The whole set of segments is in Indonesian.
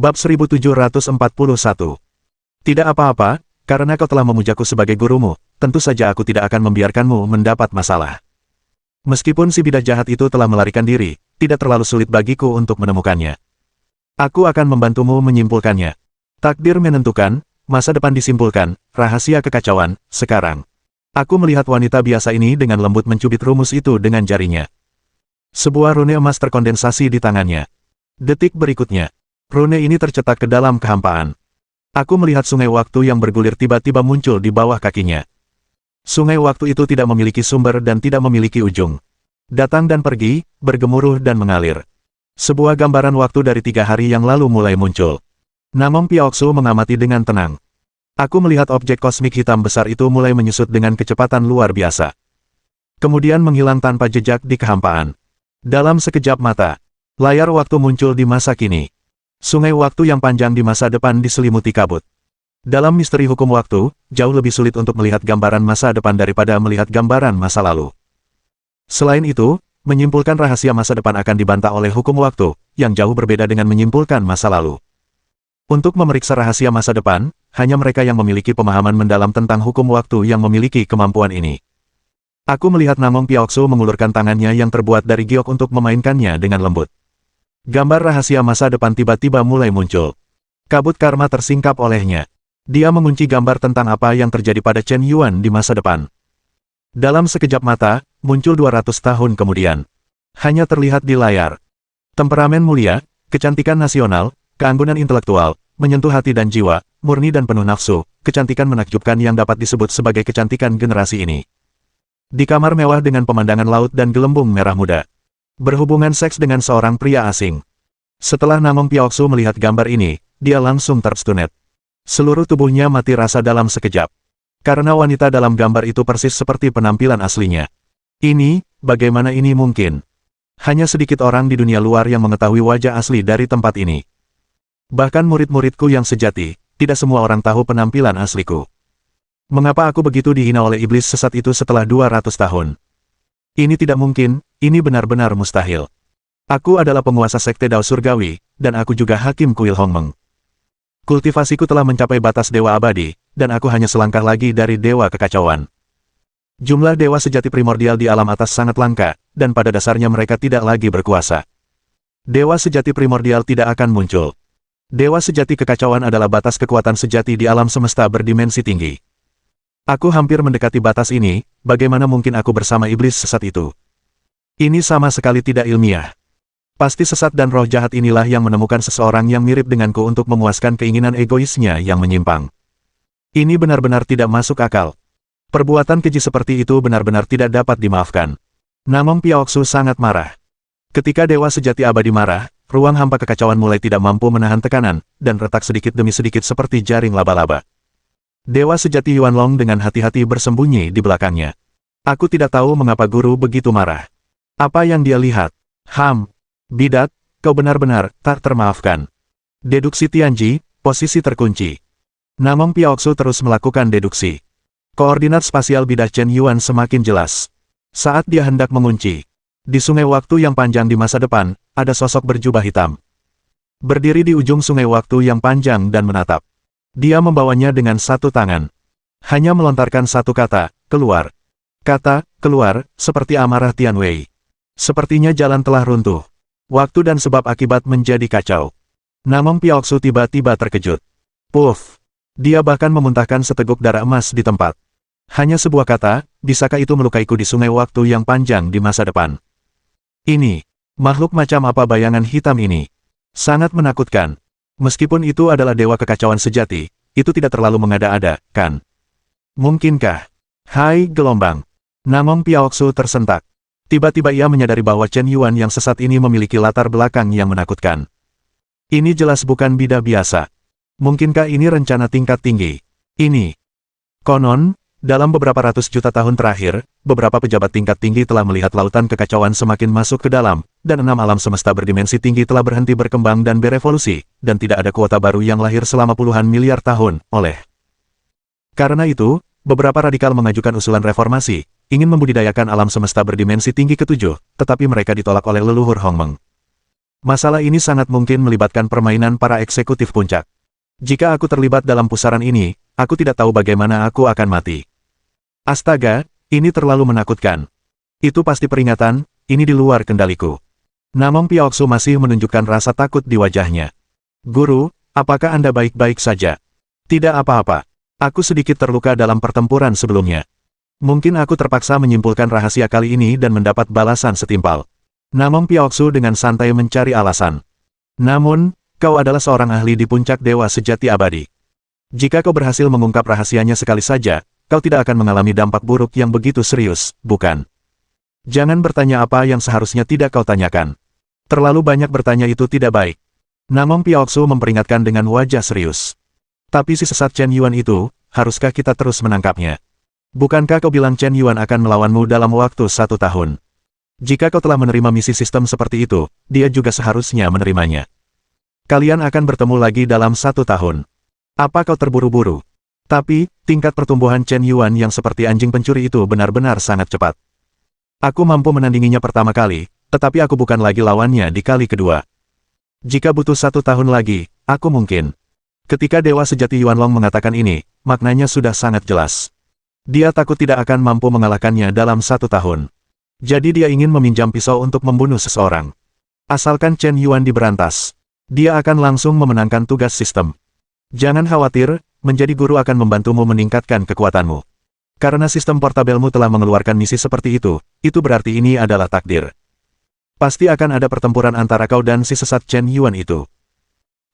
Bab 1741. Tidak apa-apa, karena kau telah memujaku sebagai gurumu, tentu saja aku tidak akan membiarkanmu mendapat masalah. Meskipun si bidah jahat itu telah melarikan diri, tidak terlalu sulit bagiku untuk menemukannya. Aku akan membantumu menyimpulkannya. Takdir menentukan, masa depan disimpulkan, rahasia kekacauan, sekarang. Aku melihat wanita biasa ini dengan lembut mencubit rumus itu dengan jarinya. Sebuah rune emas terkondensasi di tangannya. Detik berikutnya, rune ini tercetak ke dalam kehampaan. Aku melihat sungai waktu yang bergulir tiba-tiba muncul di bawah kakinya. Sungai waktu itu tidak memiliki sumber dan tidak memiliki ujung. Datang dan pergi, bergemuruh dan mengalir. Sebuah gambaran waktu dari 3 hari yang lalu mulai muncul. Namong Piaoksu mengamati dengan tenang. Aku melihat objek kosmik hitam besar itu mulai menyusut dengan kecepatan luar biasa. Kemudian menghilang tanpa jejak di kehampaan. Dalam sekejap mata, layar waktu muncul di masa kini. Sungai waktu yang panjang di masa depan diselimuti kabut. Dalam misteri hukum waktu, jauh lebih sulit untuk melihat gambaran masa depan daripada melihat gambaran masa lalu. Selain itu, menyimpulkan rahasia masa depan akan dibantah oleh hukum waktu, yang jauh berbeda dengan menyimpulkan masa lalu. Untuk memeriksa rahasia masa depan, hanya mereka yang memiliki pemahaman mendalam tentang hukum waktu yang memiliki kemampuan ini. Aku melihat Namong Piaoksu mengulurkan tangannya yang terbuat dari giok untuk memainkannya dengan lembut. Gambar rahasia masa depan tiba-tiba mulai muncul. Kabut karma tersingkap olehnya. Dia mengunci gambar tentang apa yang terjadi pada Chen Yuan di masa depan. Dalam sekejap mata, muncul 200 tahun kemudian. Hanya terlihat di layar. Temperamen mulia, kecantikan nasional, keanggunan intelektual, menyentuh hati dan jiwa, murni dan penuh nafsu, kecantikan menakjubkan yang dapat disebut sebagai kecantikan generasi ini. Di kamar mewah dengan pemandangan laut dan gelembung merah muda. Berhubungan seks dengan seorang pria asing. Setelah Namong Piaoksu melihat gambar ini, dia langsung terstunet. Seluruh tubuhnya mati rasa dalam sekejap. Karena wanita dalam gambar itu persis seperti penampilan aslinya. Ini, bagaimana ini mungkin? Hanya sedikit orang di dunia luar yang mengetahui wajah asli dari tempat ini. Bahkan murid-muridku yang sejati, tidak semua orang tahu penampilan asliku. Mengapa aku begitu dihina oleh iblis sesat itu setelah 200 tahun? Ini tidak mungkin, ini benar-benar mustahil. Aku adalah penguasa sekte Dao Surgawi, dan aku juga Hakim Kuil Hongmeng. Kultivasiku telah mencapai batas dewa abadi, dan aku hanya selangkah lagi dari dewa kekacauan. Jumlah dewa sejati primordial di alam atas sangat langka, dan pada dasarnya mereka tidak lagi berkuasa. Dewa sejati primordial tidak akan muncul. Dewa sejati kekacauan adalah batas kekuatan sejati di alam semesta berdimensi tinggi. Aku hampir mendekati batas ini, bagaimana mungkin aku bersama iblis sesat itu? Ini sama sekali tidak ilmiah. Pasti sesat dan roh jahat inilah yang menemukan seseorang yang mirip denganku untuk memuaskan keinginan egoisnya yang menyimpang. Ini benar-benar tidak masuk akal. Perbuatan keji seperti itu benar-benar tidak dapat dimaafkan. Namong Piaoksu sangat marah. Ketika dewa sejati abadi marah, ruang hampa kekacauan mulai tidak mampu menahan tekanan, dan retak sedikit demi sedikit seperti jaring laba-laba. Dewa sejati Yuanlong dengan hati-hati bersembunyi di belakangnya. Aku tidak tahu mengapa guru begitu marah. Apa yang dia lihat? Bidat, kau benar-benar tak termaafkan. Deduksi Tianji, posisi terkunci. Namong Piaoksu terus melakukan deduksi. Koordinat spasial bidah Chen Yuan semakin jelas. Saat dia hendak mengunci, di sungai waktu yang panjang di masa depan, ada sosok berjubah hitam. Berdiri di ujung sungai waktu yang panjang dan menatap. Dia membawanya dengan satu tangan. Hanya melontarkan satu kata, keluar. Kata, keluar, seperti amarah Tianwei. Sepertinya jalan telah runtuh. Waktu dan sebab akibat menjadi kacau. Namong Piaoksu tiba-tiba terkejut. Puff! Dia bahkan memuntahkan seteguk darah emas di tempat. Hanya sebuah kata, bisakah itu melukaiku di sungai waktu yang panjang di masa depan? Ini, makhluk macam apa bayangan hitam ini? Sangat menakutkan. Meskipun itu adalah dewa kekacauan sejati, itu tidak terlalu mengada-ada, kan? Mungkinkah? Hai gelombang! Namong Piaoksu tersentak. Tiba-tiba ia menyadari bahwa Chen Yuan yang sesat ini memiliki latar belakang yang menakutkan. Ini jelas bukan bidah biasa. Mungkinkah ini rencana tingkat tinggi? Ini. Konon, dalam beberapa ratus juta tahun terakhir, beberapa pejabat tingkat tinggi telah melihat lautan kekacauan semakin masuk ke dalam, dan 6 alam semesta berdimensi tinggi telah berhenti berkembang dan berevolusi, dan tidak ada kuota baru yang lahir selama puluhan miliar tahun, Karena itu, beberapa radikal mengajukan usulan reformasi, ingin membudidayakan alam semesta berdimensi tinggi ke-7, tetapi mereka ditolak oleh leluhur Hongmeng. Masalah ini sangat mungkin melibatkan permainan para eksekutif puncak. Jika aku terlibat dalam pusaran ini, aku tidak tahu bagaimana aku akan mati. Astaga, ini terlalu menakutkan. Itu pasti peringatan, ini di luar kendaliku. Namong Piaoksu masih menunjukkan rasa takut di wajahnya. Guru, apakah Anda baik-baik saja? Tidak apa-apa. Aku sedikit terluka dalam pertempuran sebelumnya. Mungkin aku terpaksa menyimpulkan rahasia kali ini dan mendapat balasan setimpal. Namong Piaoksu dengan santai mencari alasan. Namun, kau adalah seorang ahli di puncak dewa sejati abadi. Jika kau berhasil mengungkap rahasianya sekali saja, kau tidak akan mengalami dampak buruk yang begitu serius, bukan? Jangan bertanya apa yang seharusnya tidak kau tanyakan. Terlalu banyak bertanya itu tidak baik. Namong Piaoksu memperingatkan dengan wajah serius. Tapi si sesat Chen Yuan itu, haruskah kita terus menangkapnya? Bukankah kau bilang Chen Yuan akan melawanmu dalam waktu 1 tahun? Jika kau telah menerima misi sistem seperti itu, dia juga seharusnya menerimanya. Kalian akan bertemu lagi dalam 1 tahun. Apa kau terburu-buru? Tapi, tingkat pertumbuhan Chen Yuan yang seperti anjing pencuri itu benar-benar sangat cepat. Aku mampu menandinginya pertama kali, tetapi aku bukan lagi lawannya di kali kedua. Jika butuh 1 tahun lagi, aku mungkin. Ketika Dewa Sejati Yuanlong mengatakan ini, maknanya sudah sangat jelas. Dia takut tidak akan mampu mengalahkannya dalam 1 tahun. Jadi dia ingin meminjam pisau untuk membunuh seseorang. Asalkan Chen Yuan diberantas, dia akan langsung memenangkan tugas sistem. Jangan khawatir, menjadi guru akan membantumu meningkatkan kekuatanmu. Karena sistem portabelmu telah mengeluarkan misi seperti itu berarti ini adalah takdir. Pasti akan ada pertempuran antara kau dan si sesat Chen Yuan itu.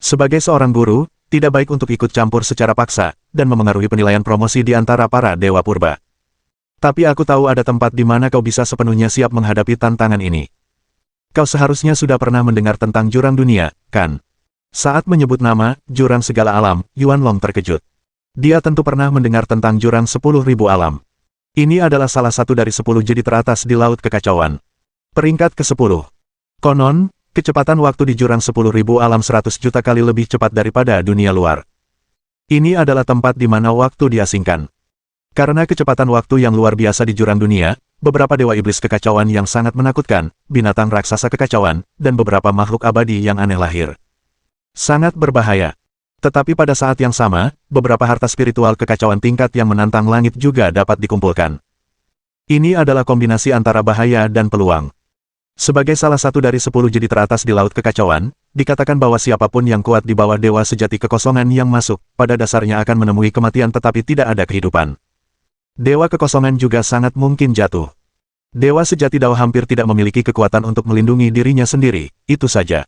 Sebagai seorang guru, tidak baik untuk ikut campur secara paksa, dan memengaruhi penilaian promosi di antara para dewa purba. Tapi aku tahu ada tempat di mana kau bisa sepenuhnya siap menghadapi tantangan ini. Kau seharusnya sudah pernah mendengar tentang jurang dunia, kan? Saat menyebut nama, jurang segala alam, Yuanlong terkejut. Dia tentu pernah mendengar tentang jurang 10.000 alam. Ini adalah salah satu dari 10 jadi teratas di Laut Kekacauan. Peringkat ke-10. Konon, kecepatan waktu di jurang 10.000 alam 100 juta kali lebih cepat daripada dunia luar. Ini adalah tempat di mana waktu diasingkan. Karena kecepatan waktu yang luar biasa di jurang dunia, beberapa dewa iblis kekacauan yang sangat menakutkan, binatang raksasa kekacauan, dan beberapa makhluk abadi yang aneh lahir. Sangat berbahaya. Tetapi pada saat yang sama, beberapa harta spiritual kekacauan tingkat yang menantang langit juga dapat dikumpulkan. Ini adalah kombinasi antara bahaya dan peluang. Sebagai salah satu dari 10 jadi teratas di Laut Kekacauan, dikatakan bahwa siapapun yang kuat di bawah dewa sejati kekosongan yang masuk, pada dasarnya akan menemui kematian tetapi tidak ada kehidupan. Dewa kekosongan juga sangat mungkin jatuh. Dewa sejati Dao hampir tidak memiliki kekuatan untuk melindungi dirinya sendiri, itu saja.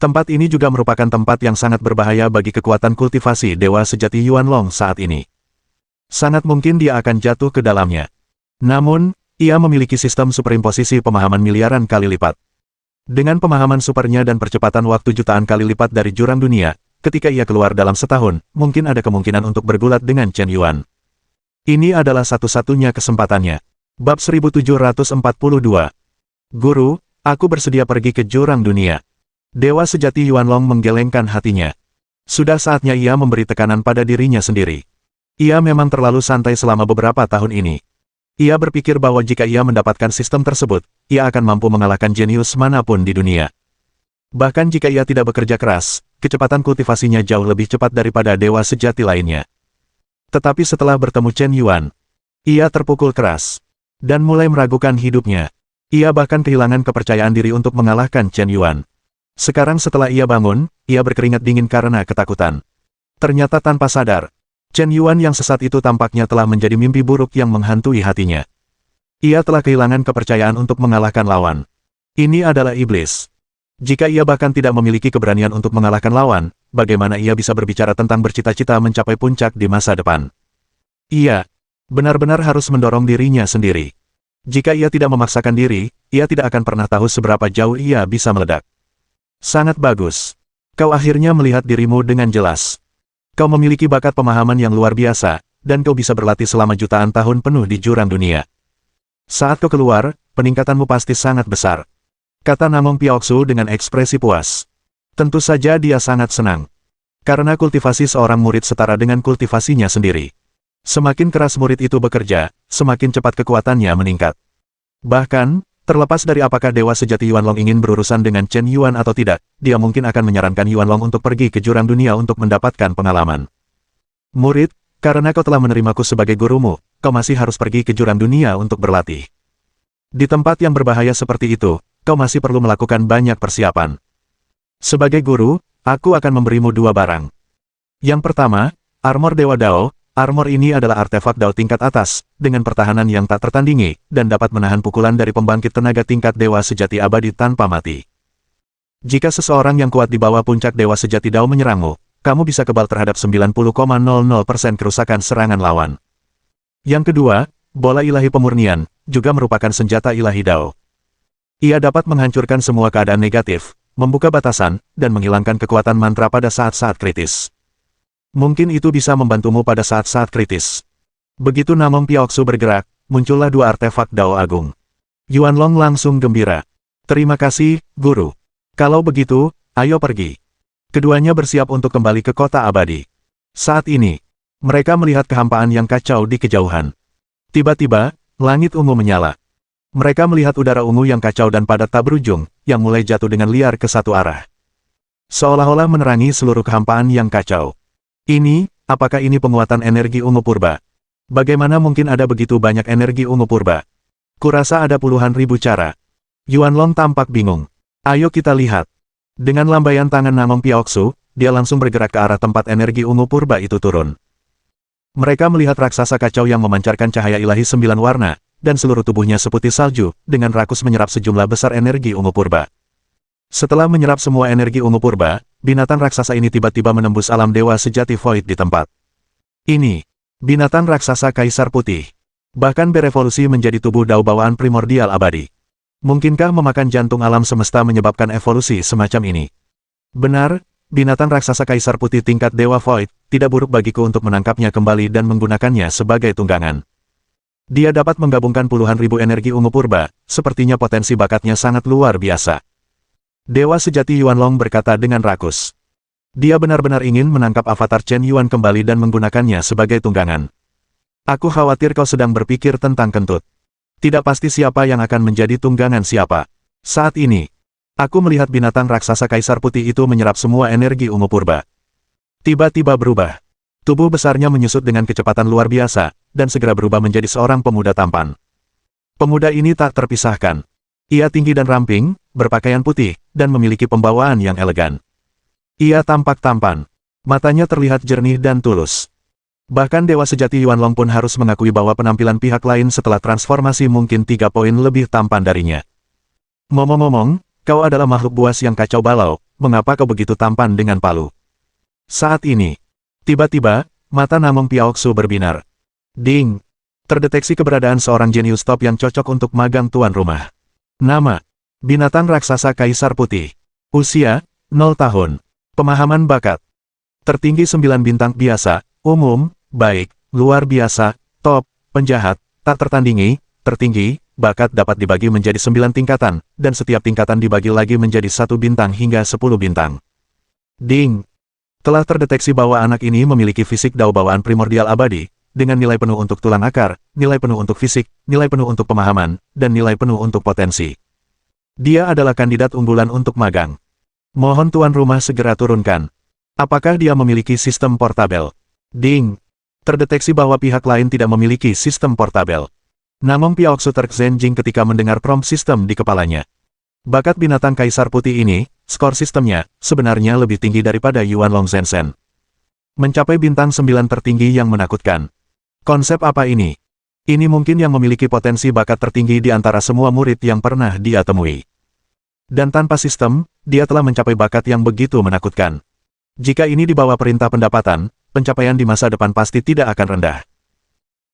Tempat ini juga merupakan tempat yang sangat berbahaya bagi kekuatan kultivasi Dewa Sejati Yuanlong saat ini. Sangat mungkin dia akan jatuh ke dalamnya. Namun, ia memiliki sistem superimposisi pemahaman miliaran kali lipat. Dengan pemahaman supernya dan percepatan waktu jutaan kali lipat dari jurang dunia, ketika ia keluar dalam setahun, mungkin ada kemungkinan untuk bergulat dengan Chen Yuan. Ini adalah satu-satunya kesempatannya. Bab 1742. Guru, aku bersedia pergi ke jurang dunia. Dewa sejati Yuanlong menggelengkan hatinya. Sudah saatnya ia memberi tekanan pada dirinya sendiri. Ia memang terlalu santai selama beberapa tahun ini. Ia berpikir bahwa jika ia mendapatkan sistem tersebut, ia akan mampu mengalahkan jenius manapun di dunia. Bahkan jika ia tidak bekerja keras, kecepatan kultivasinya jauh lebih cepat daripada dewa sejati lainnya. Tetapi setelah bertemu Chen Yuan, ia terpukul keras dan mulai meragukan hidupnya. Ia bahkan kehilangan kepercayaan diri untuk mengalahkan Chen Yuan. Sekarang setelah ia bangun, ia berkeringat dingin karena ketakutan. Ternyata tanpa sadar, Chen Yuan yang sesat itu tampaknya telah menjadi mimpi buruk yang menghantui hatinya. Ia telah kehilangan kepercayaan untuk mengalahkan lawan. Ini adalah iblis. Jika ia bahkan tidak memiliki keberanian untuk mengalahkan lawan, bagaimana ia bisa berbicara tentang bercita-cita mencapai puncak di masa depan? Ia benar-benar harus mendorong dirinya sendiri. Jika ia tidak memaksakan diri, ia tidak akan pernah tahu seberapa jauh ia bisa meledak. Sangat bagus. Kau akhirnya melihat dirimu dengan jelas. Kau memiliki bakat pemahaman yang luar biasa, dan kau bisa berlatih selama jutaan tahun penuh di jurang dunia. Saat kau keluar, peningkatanmu pasti sangat besar. Kata Namong Piaoksu dengan ekspresi puas. Tentu saja dia sangat senang. Karena kultivasi seorang murid setara dengan kultivasinya sendiri. Semakin keras murid itu bekerja, semakin cepat kekuatannya meningkat. Bahkan, Terlepas dari apakah Dewa Sejati Yuanlong ingin berurusan dengan Chen Yuan atau tidak, dia mungkin akan menyarankan Yuanlong untuk pergi ke jurang dunia untuk mendapatkan pengalaman. Murid, karena kau telah menerimaku sebagai gurumu, kau masih harus pergi ke jurang dunia untuk berlatih. Di tempat yang berbahaya seperti itu, kau masih perlu melakukan banyak persiapan. Sebagai guru, aku akan memberimu dua barang. Yang pertama, armor Dewa Dao. Armor ini adalah artefak Dao tingkat atas, dengan pertahanan yang tak tertandingi, dan dapat menahan pukulan dari pembangkit tenaga tingkat Dewa Sejati Abadi tanpa mati. Jika seseorang yang kuat di bawah puncak Dewa Sejati Dao menyerangmu, kamu bisa kebal terhadap 90,00% kerusakan serangan lawan. Yang kedua, bola ilahi pemurnian, juga merupakan senjata ilahi Dao. Ia dapat menghancurkan semua keadaan negatif, membuka batasan, dan menghilangkan kekuatan mantra pada saat-saat kritis. Mungkin itu bisa membantumu pada saat-saat kritis. Begitu Namong Piaoksu bergerak, muncullah dua artefak Dao Agung. Yuanlong langsung gembira. Terima kasih, Guru. Kalau begitu, ayo pergi. Keduanya bersiap untuk kembali ke kota abadi. Saat ini, mereka melihat kehampaan yang kacau di kejauhan. Tiba-tiba, langit ungu menyala. Mereka melihat udara ungu yang kacau dan padat tak berujung, yang mulai jatuh dengan liar ke satu arah. Seolah-olah menerangi seluruh kehampaan yang kacau. Apakah ini penguatan energi ungu purba? Bagaimana mungkin ada begitu banyak energi ungu purba? Kurasa ada puluhan ribu cara. Yuanlong tampak bingung. Ayo kita lihat. Dengan lambaian tangan Namong Piaoksu, dia langsung bergerak ke arah tempat energi ungu purba itu turun. Mereka melihat raksasa kacau yang memancarkan cahaya ilahi 9 warna, dan seluruh tubuhnya seputih salju, dengan rakus menyerap sejumlah besar energi ungu purba. Setelah menyerap semua energi ungu purba, binatang raksasa ini tiba-tiba menembus alam Dewa Sejati Void di tempat. Ini, binatang raksasa Kaisar Putih. Bahkan berevolusi menjadi tubuh Dao bawaan primordial abadi. Mungkinkah memakan jantung alam semesta menyebabkan evolusi semacam ini? Benar, binatang raksasa Kaisar Putih tingkat Dewa Void, tidak buruk bagiku untuk menangkapnya kembali dan menggunakannya sebagai tunggangan. Dia dapat menggabungkan puluhan ribu energi ungu purba, sepertinya potensi bakatnya sangat luar biasa. Dewa Sejati Yuanlong berkata dengan rakus. Dia benar-benar ingin menangkap avatar Chen Yuan kembali dan menggunakannya sebagai tunggangan. Aku khawatir kau sedang berpikir tentang kentut. Tidak pasti siapa yang akan menjadi tunggangan siapa. Saat ini, aku melihat binatang raksasa Kaisar Putih itu menyerap semua energi ungu purba. Tiba-tiba berubah. Tubuh besarnya menyusut dengan kecepatan luar biasa, dan segera berubah menjadi seorang pemuda tampan. Pemuda ini tak terpisahkan. Ia tinggi dan ramping, berpakaian putih, dan memiliki pembawaan yang elegan. Ia tampak tampan. Matanya terlihat jernih dan tulus. Bahkan Dewa Sejati Yuanlong pun harus mengakui bahwa penampilan pihak lain setelah transformasi mungkin 3 poin lebih tampan darinya. Ngomong-ngomong, kau adalah makhluk buas yang kacau balau, mengapa kau begitu tampan dengan palu? Saat ini, tiba-tiba, mata Namong Piaoksu berbinar. Ding! Terdeteksi keberadaan seorang jenius top yang cocok untuk magang tuan rumah. Nama, binatang raksasa Kaisar Putih. Usia, 0 tahun. Pemahaman bakat. Tertinggi 9 bintang biasa, umum, baik, luar biasa, top, penjahat, tak tertandingi, tertinggi, bakat dapat dibagi menjadi 9 tingkatan, dan setiap tingkatan dibagi lagi menjadi 1 bintang hingga 10 bintang. Ding! Telah terdeteksi bahwa anak ini memiliki fisik Dao bawaan primordial abadi, dengan nilai penuh untuk tulang akar, nilai penuh untuk fisik, nilai penuh untuk pemahaman, dan nilai penuh untuk potensi. Dia adalah kandidat unggulan untuk magang. Mohon tuan rumah segera turunkan. Apakah dia memiliki sistem portabel? Ding! Terdeteksi bahwa pihak lain tidak memiliki sistem portabel. Namong Piaoksu terkejut ketika mendengar prompt sistem di kepalanya. Bakat binatang Kaisar Putih ini, skor sistemnya, sebenarnya lebih tinggi daripada Yuanlong Zhensen. Mencapai bintang 9 tertinggi yang menakutkan. Konsep apa ini? Ini mungkin yang memiliki potensi bakat tertinggi di antara semua murid yang pernah dia temui. Dan tanpa sistem, dia telah mencapai bakat yang begitu menakutkan. Jika ini di bawah perintah pendapatan, pencapaian di masa depan pasti tidak akan rendah.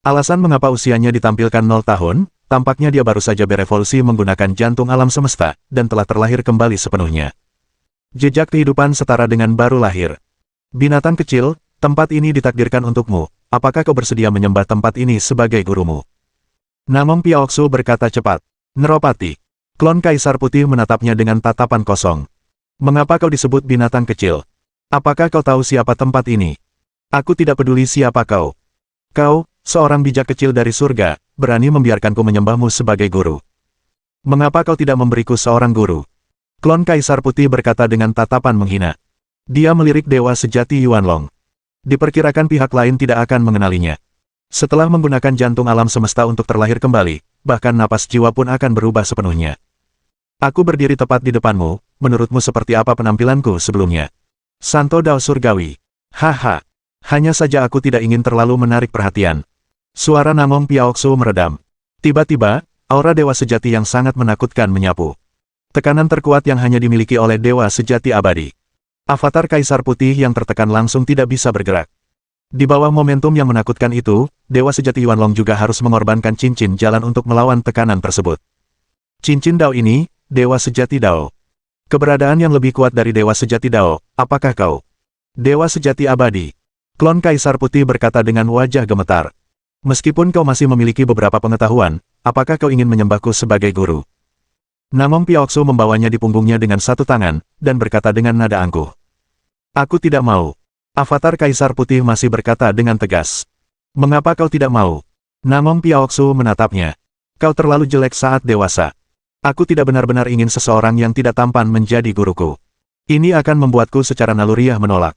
Alasan mengapa usianya ditampilkan 0 tahun, tampaknya dia baru saja berevolusi menggunakan jantung alam semesta, dan telah terlahir kembali sepenuhnya. Jejak kehidupan setara dengan baru lahir. Binatang kecil, tempat ini ditakdirkan untukmu. Apakah kau bersedia menyembah tempat ini sebagai gurumu? Namong Piaoksu berkata cepat. Neropati. Klon Kaisar Putih menatapnya dengan tatapan kosong. Mengapa kau disebut binatang kecil? Apakah kau tahu siapa tempat ini? Aku tidak peduli siapa kau. Kau, seorang bijak kecil dari surga, berani membiarkanku menyembahmu sebagai guru. Mengapa kau tidak memberiku seorang guru? Klon Kaisar Putih berkata dengan tatapan menghina. Dia melirik Dewa Sejati Yuanlong. Diperkirakan pihak lain tidak akan mengenalinya. Setelah menggunakan jantung alam semesta untuk terlahir kembali, bahkan napas jiwa pun akan berubah sepenuhnya. Aku berdiri tepat di depanmu, menurutmu seperti apa penampilanku sebelumnya? Santo Dao Surgawi. Haha. Hanya saja aku tidak ingin terlalu menarik perhatian. Suara Namong Piaoksu meredam. Tiba-tiba, aura Dewa Sejati yang sangat menakutkan menyapu. Tekanan terkuat yang hanya dimiliki oleh Dewa Sejati Abadi. Avatar Kaisar Putih yang tertekan langsung tidak bisa bergerak. Di bawah momentum yang menakutkan itu, Dewa Sejati Yuanlong juga harus mengorbankan cincin jalan untuk melawan tekanan tersebut. Cincin Dao ini, Dewa Sejati Dao. Keberadaan yang lebih kuat dari Dewa Sejati Dao, apakah kau? Dewa Sejati Abadi. Klon Kaisar Putih berkata dengan wajah gemetar. Meskipun kau masih memiliki beberapa pengetahuan, apakah kau ingin menyembahku sebagai guru? Namong Piaoksu membawanya di punggungnya dengan satu tangan, dan berkata dengan nada angkuh. Aku tidak mau. Avatar Kaisar Putih masih berkata dengan tegas. Mengapa kau tidak mau? Namong Piaoksu menatapnya. Kau terlalu jelek saat dewasa. Aku tidak benar-benar ingin seseorang yang tidak tampan menjadi guruku. Ini akan membuatku secara naluriah menolak.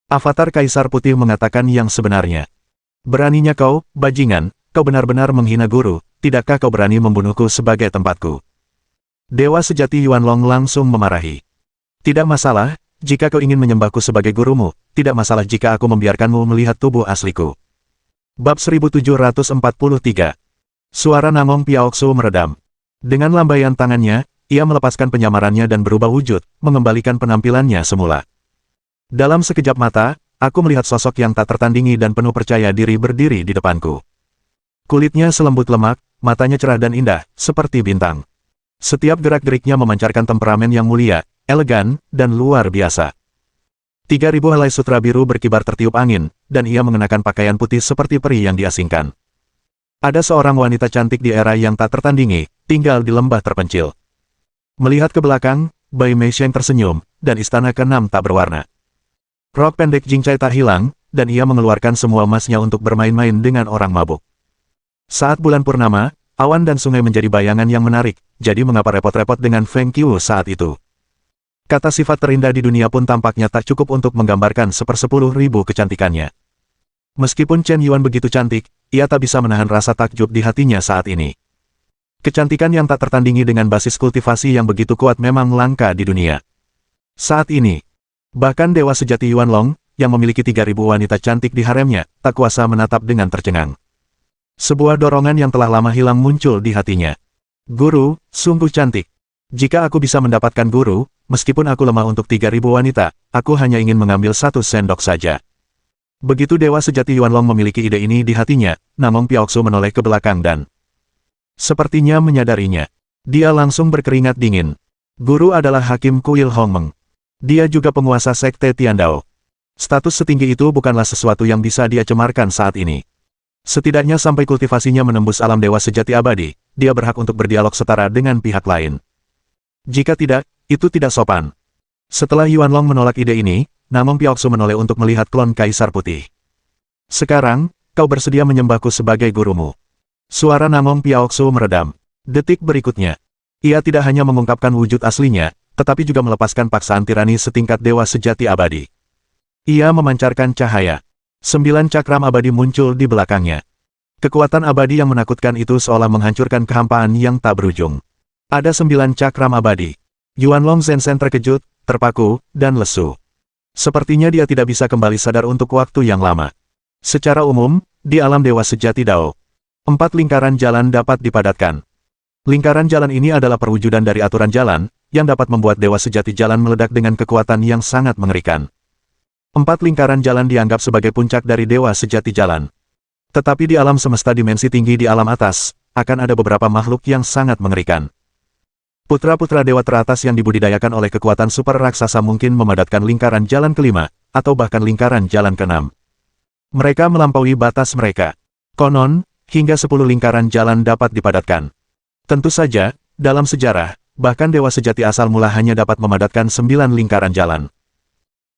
Avatar Kaisar Putih mengatakan yang sebenarnya. Beraninya kau, bajingan, kau benar-benar menghina guru, tidakkah kau berani membunuhku sebagai tempatku? Dewa Sejati Yuanlong langsung memarahi. Tidak masalah, jika kau ingin menyembahku sebagai gurumu, tidak masalah jika aku membiarkanmu melihat tubuh asliku. Bab 1743. Suara Namong Piaoksu meredam. Dengan lambaian tangannya, ia melepaskan penyamarannya dan berubah wujud, mengembalikan penampilannya semula. Dalam sekejap mata, aku melihat sosok yang tak tertandingi dan penuh percaya diri berdiri di depanku. Kulitnya selembut lemak, matanya cerah dan indah, seperti bintang. Setiap gerak-geriknya memancarkan temperamen yang mulia, elegan, dan luar biasa. 3.000 helai sutra biru berkibar tertiup angin, dan ia mengenakan pakaian putih seperti peri yang diasingkan. Ada seorang wanita cantik di era yang tak tertandingi, tinggal di lembah terpencil. Melihat ke belakang, Bai Meisheng tersenyum, dan istana ke-6 tak berwarna. Rok pendek Jingcai tak hilang, dan ia mengeluarkan semua emasnya untuk bermain-main dengan orang mabuk. Saat bulan purnama, awan dan sungai menjadi bayangan yang menarik, jadi mengapa repot-repot dengan Feng Qiu saat itu? Kata sifat terindah di dunia pun tampaknya tak cukup untuk menggambarkan 1/10.000 kecantikannya. Meskipun Chen Yuan begitu cantik, ia tak bisa menahan rasa takjub di hatinya saat ini. Kecantikan yang tak tertandingi dengan basis kultivasi yang begitu kuat memang langka di dunia. Saat ini, bahkan Dewa Sejati Yuanlong, yang memiliki 3.000 wanita cantik di haremnya, tak kuasa menatap dengan tercengang. Sebuah dorongan yang telah lama hilang muncul di hatinya. Guru, sungguh cantik. Jika aku bisa mendapatkan guru, meskipun aku lemah untuk 3.000 wanita, aku hanya ingin mengambil 1 sendok saja. Begitu Dewa Sejati Yuanlong memiliki ide ini di hatinya, Namong Piaoksu menoleh ke belakang dan sepertinya menyadarinya. Dia langsung berkeringat dingin. Guru adalah Hakim Kuil Hongmeng. Dia juga penguasa Sekte Tiandao. Status setinggi itu bukanlah sesuatu yang bisa dia cemarkan saat ini. Setidaknya sampai kultivasinya menembus alam Dewa Sejati Abadi, dia berhak untuk berdialog setara dengan pihak lain. Jika tidak, itu tidak sopan. Setelah Yuanlong menolak ide ini, Namong Piaoksu menoleh untuk melihat klon Kaisar Putih. Sekarang, kau bersedia menyembahku sebagai gurumu. Suara Namong Piaoksu meredam. Detik berikutnya, ia tidak hanya mengungkapkan wujud aslinya, tetapi juga melepaskan paksaan tirani setingkat Dewa Sejati Abadi. Ia memancarkan cahaya. 9 cakram abadi muncul di belakangnya. Kekuatan abadi yang menakutkan itu seolah menghancurkan kehampaan yang tak berujung. Ada 9 cakram abadi. Yuanlong Zhensen terkejut, terpaku, dan lesu. Sepertinya dia tidak bisa kembali sadar untuk waktu yang lama. Secara umum, di alam Dewa Sejati Dao, 4 lingkaran jalan dapat dipadatkan. Lingkaran jalan ini adalah perwujudan dari aturan jalan, yang dapat membuat Dewa Sejati Jalan meledak dengan kekuatan yang sangat mengerikan. 4 lingkaran jalan dianggap sebagai puncak dari Dewa Sejati Jalan. Tetapi di alam semesta dimensi tinggi di alam atas, akan ada beberapa makhluk yang sangat mengerikan. Putra-putra dewa teratas yang dibudidayakan oleh kekuatan super raksasa mungkin memadatkan lingkaran jalan ke-5, atau bahkan lingkaran jalan ke-6. Mereka melampaui batas mereka. Konon, hingga 10 lingkaran jalan dapat dipadatkan. Tentu saja, dalam sejarah, bahkan Dewa Sejati asal mula hanya dapat memadatkan 9 lingkaran jalan.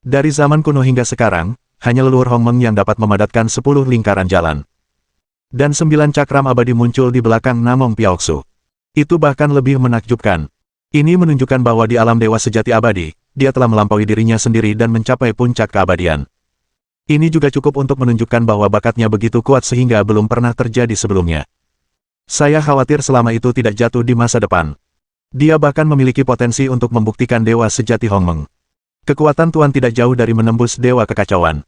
Dari zaman kuno hingga sekarang, hanya leluhur Hongmeng yang dapat memadatkan 10 lingkaran jalan. Dan 9 cakram abadi muncul di belakang Namong Piaoksu. Itu bahkan lebih menakjubkan. Ini menunjukkan bahwa di alam dewa sejati abadi, dia telah melampaui dirinya sendiri dan mencapai puncak keabadian. Ini juga cukup untuk menunjukkan bahwa bakatnya begitu kuat sehingga belum pernah terjadi sebelumnya. Saya khawatir selama itu tidak jatuh di masa depan. Dia bahkan memiliki potensi untuk membuktikan dewa sejati Hongmeng. Kekuatan Tuan tidak jauh dari menembus dewa kekacauan.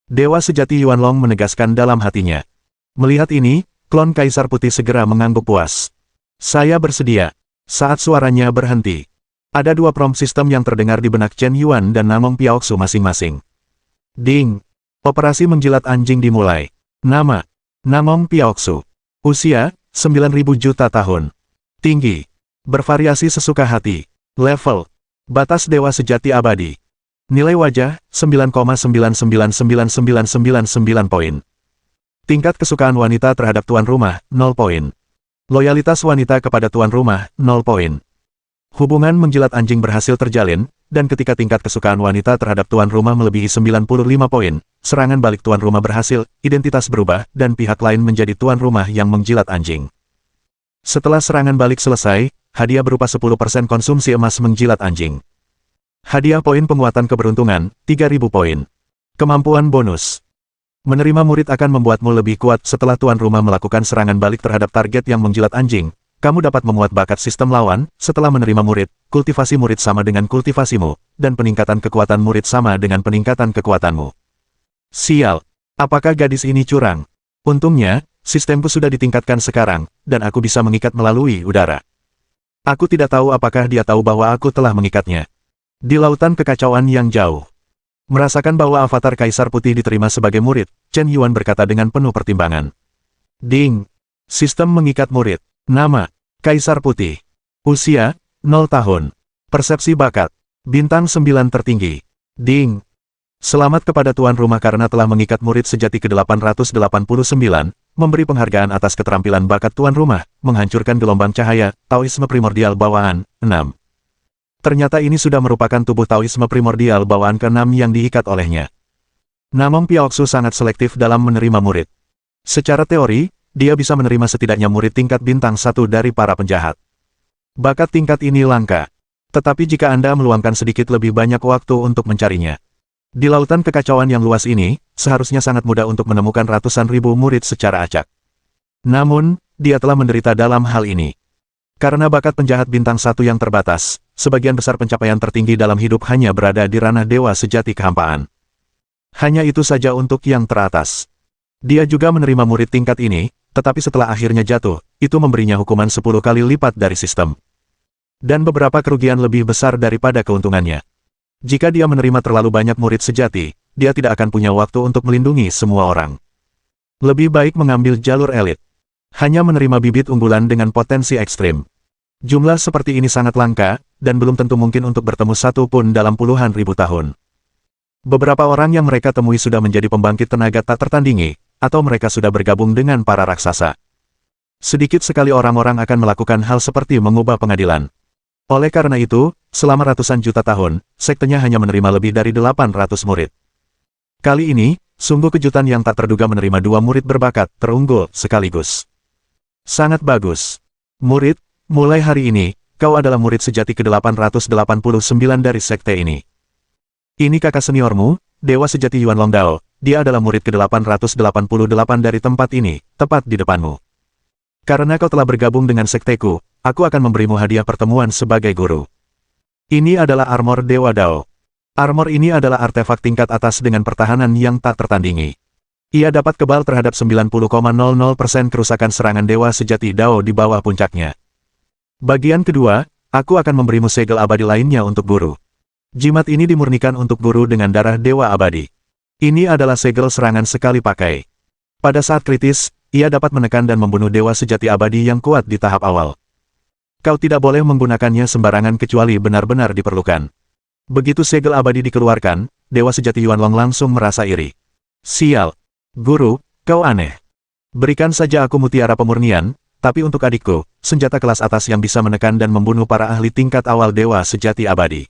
Dewa sejati Yuanlong menegaskan dalam hatinya. Melihat ini, klon Kaisar Putih segera mengangguk puas. Saya bersedia. Saat suaranya berhenti, ada dua prompt sistem yang terdengar di benak Chen Yuan dan Namong Piaoxu masing-masing. Ding! Operasi menjilat anjing dimulai. Nama: Namong Piaoxu. Usia: 9.000 juta tahun. Tinggi: bervariasi sesuka hati. Level: batas dewa sejati abadi. Nilai wajah: 9,999999 poin. Tingkat kesukaan wanita terhadap tuan rumah: 0 poin. Loyalitas wanita kepada tuan rumah, 0 poin. Hubungan menjilat anjing berhasil terjalin, dan ketika tingkat kesukaan wanita terhadap tuan rumah melebihi 95 poin, serangan balik tuan rumah berhasil, identitas berubah, dan pihak lain menjadi tuan rumah yang menjilat anjing. Setelah serangan balik selesai, hadiah berupa 10% konsumsi emas menjilat anjing. Hadiah poin penguatan keberuntungan, 3.000 poin. Kemampuan bonus. Menerima murid akan membuatmu lebih kuat setelah tuan rumah melakukan serangan balik terhadap target yang menjilat anjing. Kamu dapat memuat bakat sistem lawan, setelah menerima murid, kultivasi murid sama dengan kultivasimu, dan peningkatan kekuatan murid sama dengan peningkatan kekuatanmu. Sial, apakah gadis ini curang? Untungnya, sistemku sudah ditingkatkan sekarang, dan aku bisa mengikat melalui udara. Aku tidak tahu apakah dia tahu bahwa aku telah mengikatnya. Di lautan kekacauan yang jauh. Merasakan bahwa avatar Kaisar Putih diterima sebagai murid, Chen Yuan berkata dengan penuh pertimbangan. Ding! Sistem mengikat murid. Nama: Kaisar Putih. Usia: 0 tahun. Persepsi bakat: bintang 9 tertinggi. Ding! Selamat kepada tuan rumah karena telah mengikat murid sejati ke-889, memberi penghargaan atas keterampilan bakat tuan rumah, menghancurkan gelombang cahaya, Taoisme primordial bawaan, 6. Ternyata ini sudah merupakan tubuh Taoisme primordial bawaan ke-6 yang diikat olehnya. Namong Piaoxu sangat selektif dalam menerima murid. Secara teori, dia bisa menerima setidaknya murid tingkat bintang 1 dari para penjahat. Bakat tingkat ini langka. Tetapi jika Anda meluangkan sedikit lebih banyak waktu untuk mencarinya. Di lautan kekacauan yang luas ini, seharusnya sangat mudah untuk menemukan ratusan ribu murid secara acak. Namun, dia telah menderita dalam hal ini. Karena bakat penjahat bintang 1 yang terbatas, sebagian besar pencapaian tertinggi dalam hidup hanya berada di ranah dewa sejati kehampaan. Hanya itu saja untuk yang teratas. Dia juga menerima murid tingkat ini, tetapi setelah akhirnya jatuh, itu memberinya hukuman 10 kali lipat dari sistem. Dan beberapa kerugian lebih besar daripada keuntungannya. Jika dia menerima terlalu banyak murid sejati, dia tidak akan punya waktu untuk melindungi semua orang. Lebih baik mengambil jalur elit. Hanya menerima bibit unggulan dengan potensi ekstrim. Jumlah seperti ini sangat langka, dan belum tentu mungkin untuk bertemu satu pun dalam puluhan ribu tahun. Beberapa orang yang mereka temui sudah menjadi pembangkit tenaga tak tertandingi, atau mereka sudah bergabung dengan para raksasa. Sedikit sekali orang-orang akan melakukan hal seperti mengubah pengadilan. Oleh karena itu, selama ratusan juta tahun, sektenya hanya menerima lebih dari 800 murid. Kali ini, sungguh kejutan yang tak terduga menerima 2 murid berbakat terunggul sekaligus. Sangat bagus. Murid, mulai hari ini, kau adalah murid sejati ke-889 dari sekte ini. Ini kakak seniormu, Dewa Sejati Yuanlong Dao, dia adalah murid ke-888 dari tempat ini, tepat di depanmu. Karena kau telah bergabung dengan sekteku, aku akan memberimu hadiah pertemuan sebagai guru. Ini adalah armor Dewa Dao. Armor ini adalah artefak tingkat atas dengan pertahanan yang tak tertandingi. Ia dapat kebal terhadap 90,00% kerusakan serangan Dewa Sejati Dao di bawah puncaknya. Bagian kedua, aku akan memberimu segel abadi lainnya untuk guru. Jimat ini dimurnikan untuk guru dengan darah Dewa Abadi. Ini adalah segel serangan sekali pakai. Pada saat kritis, ia dapat menekan dan membunuh Dewa Sejati Abadi yang kuat di tahap awal. Kau tidak boleh menggunakannya sembarangan kecuali benar-benar diperlukan. Begitu segel abadi dikeluarkan, Dewa Sejati Yuanlong langsung merasa iri. Sial. Guru, kau aneh. Berikan saja aku mutiara pemurnian, tapi untuk adikku, senjata kelas atas yang bisa menekan dan membunuh para ahli tingkat awal Dewa Sejati Abadi.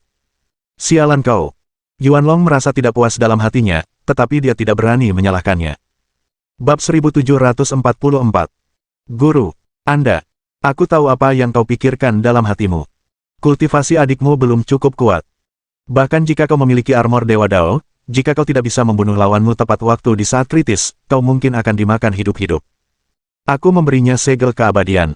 Sialan kau. Yuanlong merasa tidak puas dalam hatinya, tetapi dia tidak berani menyalahkannya. Bab 1744. Guru, Anda. Aku tahu apa yang kau pikirkan dalam hatimu. Kultivasi adikmu belum cukup kuat. Bahkan jika kau memiliki armor Dewa Dao, jika kau tidak bisa membunuh lawanmu tepat waktu di saat kritis, kau mungkin akan dimakan hidup-hidup. Aku memberinya segel keabadian.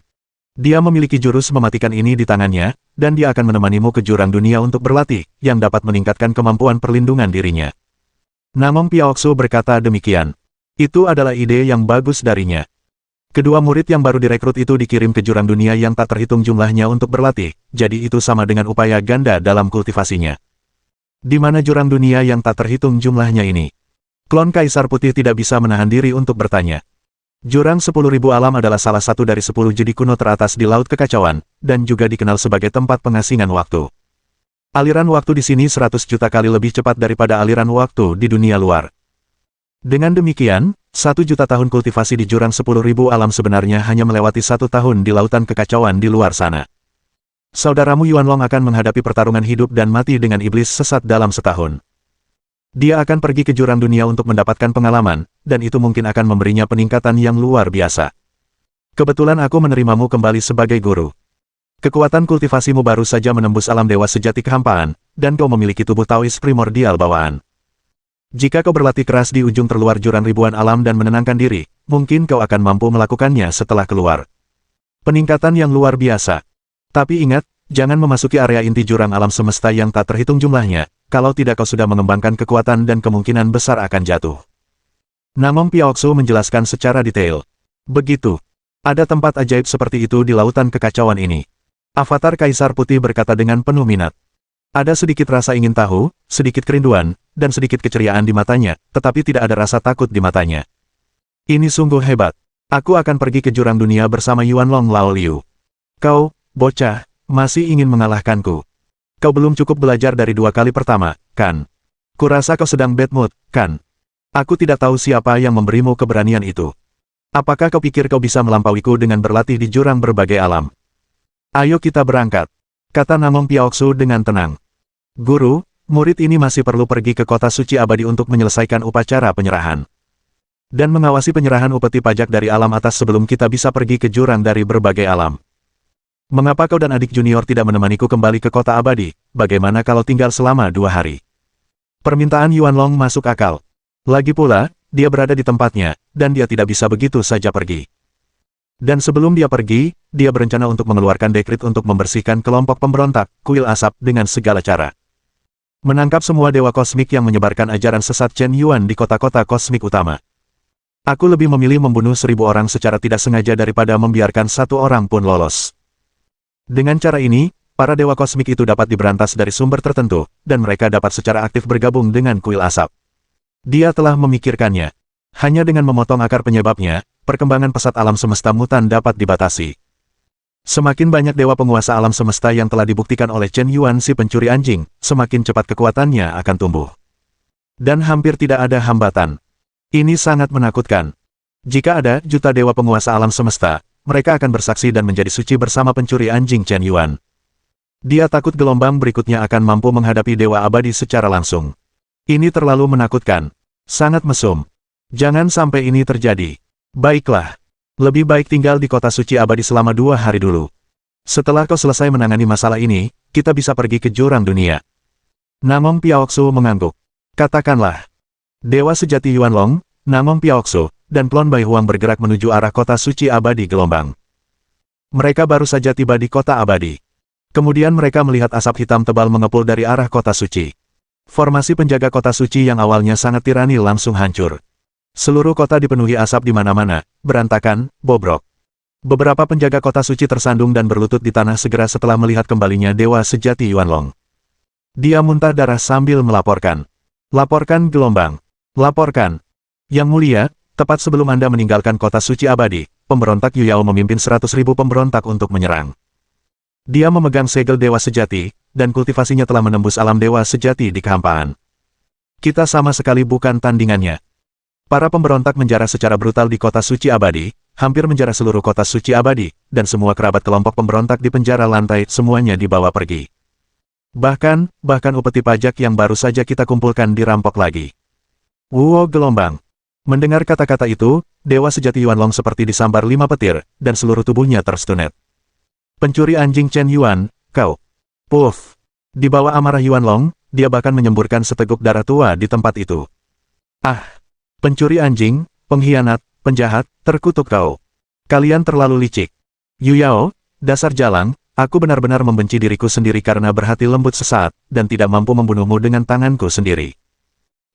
Dia memiliki jurus mematikan ini di tangannya, dan dia akan menemanimu ke jurang dunia untuk berlatih, yang dapat meningkatkan kemampuan perlindungan dirinya. Namong Piaoksu berkata demikian. Itu adalah ide yang bagus darinya. Kedua murid yang baru direkrut itu dikirim ke jurang dunia yang tak terhitung jumlahnya untuk berlatih, jadi itu sama dengan upaya ganda dalam kultivasinya. Di mana jurang dunia yang tak terhitung jumlahnya ini? Klon Kaisar Putih tidak bisa menahan diri untuk bertanya. Jurang 10.000 alam adalah salah satu dari 10 jedi kuno teratas di Laut Kekacauan, dan juga dikenal sebagai tempat pengasingan waktu. Aliran waktu di sini 100 juta kali lebih cepat daripada aliran waktu di dunia luar. Dengan demikian, 1 juta tahun kultivasi di jurang 10.000 alam sebenarnya hanya melewati 1 tahun di Lautan Kekacauan di luar sana. Saudaramu Yuanlong akan menghadapi pertarungan hidup dan mati dengan iblis sesat dalam setahun. Dia akan pergi ke jurang dunia untuk mendapatkan pengalaman, dan itu mungkin akan memberinya peningkatan yang luar biasa. Kebetulan aku menerimamu kembali sebagai guru. Kekuatan kultivasimu baru saja menembus alam dewa sejati kehampaan, dan kau memiliki tubuh Taois primordial bawaan. Jika kau berlatih keras di ujung terluar jurang ribuan alam dan menenangkan diri, mungkin kau akan mampu melakukannya setelah keluar. Peningkatan yang luar biasa. Tapi ingat, jangan memasuki area inti jurang alam semesta yang tak terhitung jumlahnya, kalau tidak kau sudah mengembangkan kekuatan dan kemungkinan besar akan jatuh. Namong Piaoksu menjelaskan secara detail. Begitu. Ada tempat ajaib seperti itu di Lautan Kekacauan ini. Avatar Kaisar Putih berkata dengan penuh minat. Ada sedikit rasa ingin tahu, sedikit kerinduan, dan sedikit keceriaan di matanya, tetapi tidak ada rasa takut di matanya. Ini sungguh hebat. Aku akan pergi ke jurang dunia bersama Yuanlong Lao Liu. Kau, bocah, masih ingin mengalahkanku. Kau belum cukup belajar dari 2 kali pertama, kan? Kurasa kau sedang bad mood, kan? Aku tidak tahu siapa yang memberimu keberanian itu. Apakah kau pikir kau bisa melampauiku dengan berlatih di jurang berbagai alam? Ayo kita berangkat, kata Namong Piaoksu dengan tenang. Guru, murid ini masih perlu pergi ke kota suci abadi untuk menyelesaikan upacara penyerahan. Dan mengawasi penyerahan upeti pajak dari alam atas sebelum kita bisa pergi ke jurang dari berbagai alam. Mengapa kau dan adik junior tidak menemaniku kembali ke kota abadi? Bagaimana kalau tinggal selama 2 hari? Permintaan Yuanlong masuk akal. Lagi pula, dia berada di tempatnya, dan dia tidak bisa begitu saja pergi. Dan sebelum dia pergi, dia berencana untuk mengeluarkan dekrit untuk membersihkan kelompok pemberontak, kuil asap, dengan segala cara. Menangkap semua dewa kosmik yang menyebarkan ajaran sesat Chen Yuan di kota-kota kosmik utama. Aku lebih memilih membunuh 1000 orang secara tidak sengaja daripada membiarkan 1 orang pun lolos. Dengan cara ini, para dewa kosmik itu dapat diberantas dari sumber tertentu, dan mereka dapat secara aktif bergabung dengan kuil asap. Dia telah memikirkannya. Hanya dengan memotong akar penyebabnya, perkembangan pesat alam semesta mutan dapat dibatasi. Semakin banyak dewa penguasa alam semesta yang telah dibuktikan oleh Chen Yuan si pencuri anjing, semakin cepat kekuatannya akan tumbuh. Dan hampir tidak ada hambatan. Ini sangat menakutkan. Jika ada juta dewa penguasa alam semesta, mereka akan bersaksi dan menjadi suci bersama pencuri anjing Chen Yuan. Dia takut gelombang berikutnya akan mampu menghadapi dewa abadi secara langsung. Ini terlalu menakutkan. Sangat mesum. Jangan sampai ini terjadi. Baiklah. Lebih baik tinggal di kota suci abadi selama 2 hari dulu. Setelah kau selesai menangani masalah ini, kita bisa pergi ke jurang dunia. Namong Piaoksu mengangguk. Katakanlah. Dewa sejati Yuanlong, Namong Piaoksu, dan Klon Bai Huang bergerak menuju arah kota suci abadi gelombang. Mereka baru saja tiba di kota abadi. Kemudian mereka melihat asap hitam tebal mengepul dari arah kota suci. Formasi penjaga kota suci yang awalnya sangat tirani langsung hancur. Seluruh kota dipenuhi asap di mana-mana, berantakan, bobrok. Beberapa penjaga kota suci tersandung dan berlutut di tanah segera setelah melihat kembalinya dewa sejati Yuanlong. Dia muntah darah sambil melaporkan. Laporkan gelombang. Laporkan. Yang mulia, tepat sebelum Anda meninggalkan kota suci abadi, pemberontak Yu Yao memimpin 100.000 pemberontak untuk menyerang. Dia memegang segel dewa sejati, dan kultivasinya telah menembus alam dewa sejati di kehampaan. Kita sama sekali bukan tandingannya. Para pemberontak menjara secara brutal di kota suci abadi, hampir menjara seluruh kota suci abadi, dan semua kerabat kelompok pemberontak di penjara lantai semuanya dibawa pergi. Bahkan upeti pajak yang baru saja kita kumpulkan dirampok lagi. Wuo gelombang. Mendengar kata-kata itu, dewa sejati Yuanlong seperti disambar 5 petir, dan seluruh tubuhnya terstunet. Pencuri anjing Chen Yuan, kau. Puff. Di bawah amarah Yuan Long, dia bahkan menyemburkan seteguk darah tua di tempat itu. Ah! Pencuri anjing, pengkhianat, penjahat, terkutuk kau. Kalian terlalu licik. Yu Yao, dasar jalang, aku benar-benar membenci diriku sendiri karena berhati lembut sesaat, dan tidak mampu membunuhmu dengan tanganku sendiri.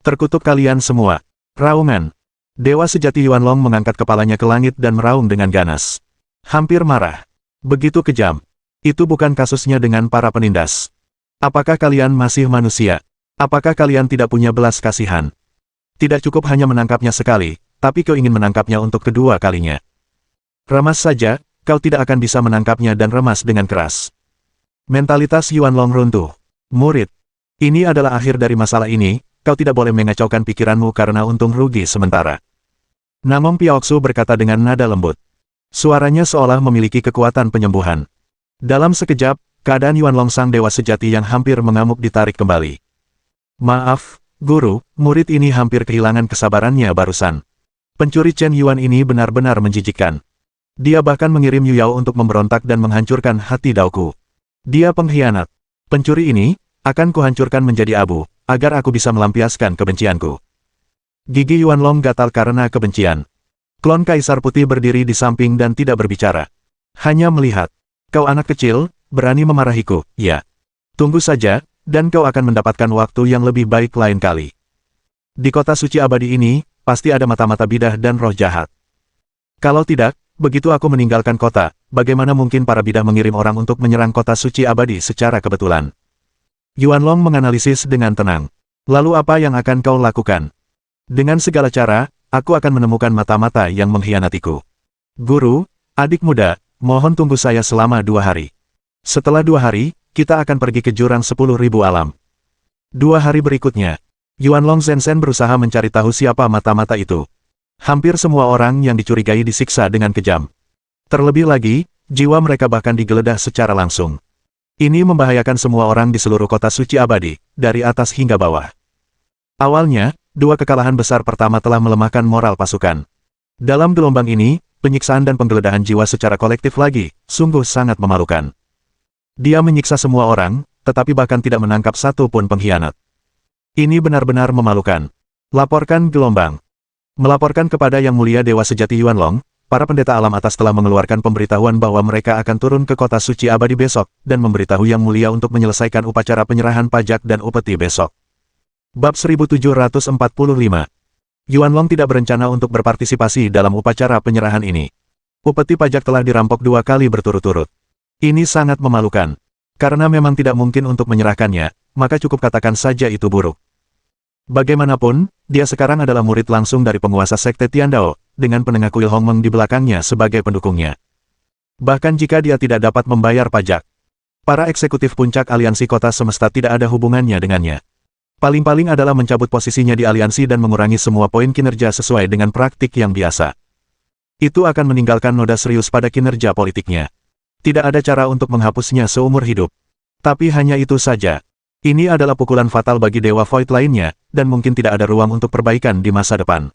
Terkutuk kalian semua. Raungan. Dewa sejati Yuan Long mengangkat kepalanya ke langit dan meraung dengan ganas. Hampir marah. Begitu kejam. Itu bukan kasusnya dengan para penindas. Apakah kalian masih manusia? Apakah kalian tidak punya belas kasihan? Tidak cukup hanya menangkapnya sekali, tapi kau ingin menangkapnya untuk kedua kalinya. Remas saja, kau tidak akan bisa menangkapnya dan remas dengan keras. Mentalitas Yuan Long runtuh. Murid. Ini adalah akhir dari masalah ini, kau tidak boleh mengacaukan pikiranmu karena untung rugi sementara. Namong Piaoksu berkata dengan nada lembut. Suaranya seolah memiliki kekuatan penyembuhan. Dalam sekejap, keadaan Yuan Long sang dewa sejati yang hampir mengamuk ditarik kembali. Maaf, guru, murid ini hampir kehilangan kesabarannya barusan. Pencuri Chen Yuan ini benar-benar menjijikkan. Dia bahkan mengirim Yu Yao untuk memberontak dan menghancurkan hati Daoku. Dia pengkhianat. Pencuri ini, akan kuhancurkan menjadi abu, agar aku bisa melampiaskan kebencianku. Gigi Yuan Long gatal karena kebencian. Klon Kaisar Putih berdiri di samping dan tidak berbicara. Hanya melihat. Kau anak kecil, berani memarahiku, ya. Tunggu saja, dan kau akan mendapatkan waktu yang lebih baik lain kali. Di kota suci abadi ini, pasti ada mata-mata bidah dan roh jahat. Kalau tidak, begitu aku meninggalkan kota, bagaimana mungkin para bidah mengirim orang untuk menyerang kota suci abadi secara kebetulan? Yuan Long menganalisis dengan tenang. Lalu apa yang akan kau lakukan? Dengan segala cara, aku akan menemukan mata-mata yang mengkhianatiku. Guru, adik muda, mohon tunggu saya selama 2 hari. Setelah 2 hari, kita akan pergi ke jurang 10.000 alam. 2 hari berikutnya, Yuan Long Zhensen berusaha mencari tahu siapa mata-mata itu. Hampir semua orang yang dicurigai disiksa dengan kejam. Terlebih lagi, jiwa mereka bahkan digeledah secara langsung. Ini membahayakan semua orang di seluruh kota suci abadi, dari atas hingga bawah. Awalnya, 2 kekalahan besar pertama telah melemahkan moral pasukan. Dalam gelombang ini, penyiksaan dan penggeledahan jiwa secara kolektif lagi, sungguh sangat memalukan. Dia menyiksa semua orang, tetapi bahkan tidak menangkap satu pun pengkhianat. Ini benar-benar memalukan. Laporkan gelombang. Melaporkan kepada Yang Mulia Dewa Sejati Yuan Long, para pendeta alam atas telah mengeluarkan pemberitahuan bahwa mereka akan turun ke kota suci abadi besok, dan memberitahu Yang Mulia untuk menyelesaikan upacara penyerahan pajak dan upeti besok. Bab 1745. Yuan Long tidak berencana untuk berpartisipasi dalam upacara penyerahan ini. Upeti pajak telah dirampok 2 kali berturut-turut. Ini sangat memalukan. Karena memang tidak mungkin untuk menyerahkannya, maka cukup katakan saja itu buruk. Bagaimanapun, dia sekarang adalah murid langsung dari penguasa Sekte Tiandao, dengan penengah kuil Hongmeng di belakangnya sebagai pendukungnya. Bahkan jika dia tidak dapat membayar pajak, para eksekutif puncak aliansi kota semesta tidak ada hubungannya dengannya. Paling-paling adalah mencabut posisinya di aliansi dan mengurangi semua poin kinerja sesuai dengan praktik yang biasa. Itu akan meninggalkan noda serius pada kinerja politiknya. Tidak ada cara untuk menghapusnya seumur hidup. Tapi hanya itu saja. Ini adalah pukulan fatal bagi Dewa Void lainnya, dan mungkin tidak ada ruang untuk perbaikan di masa depan.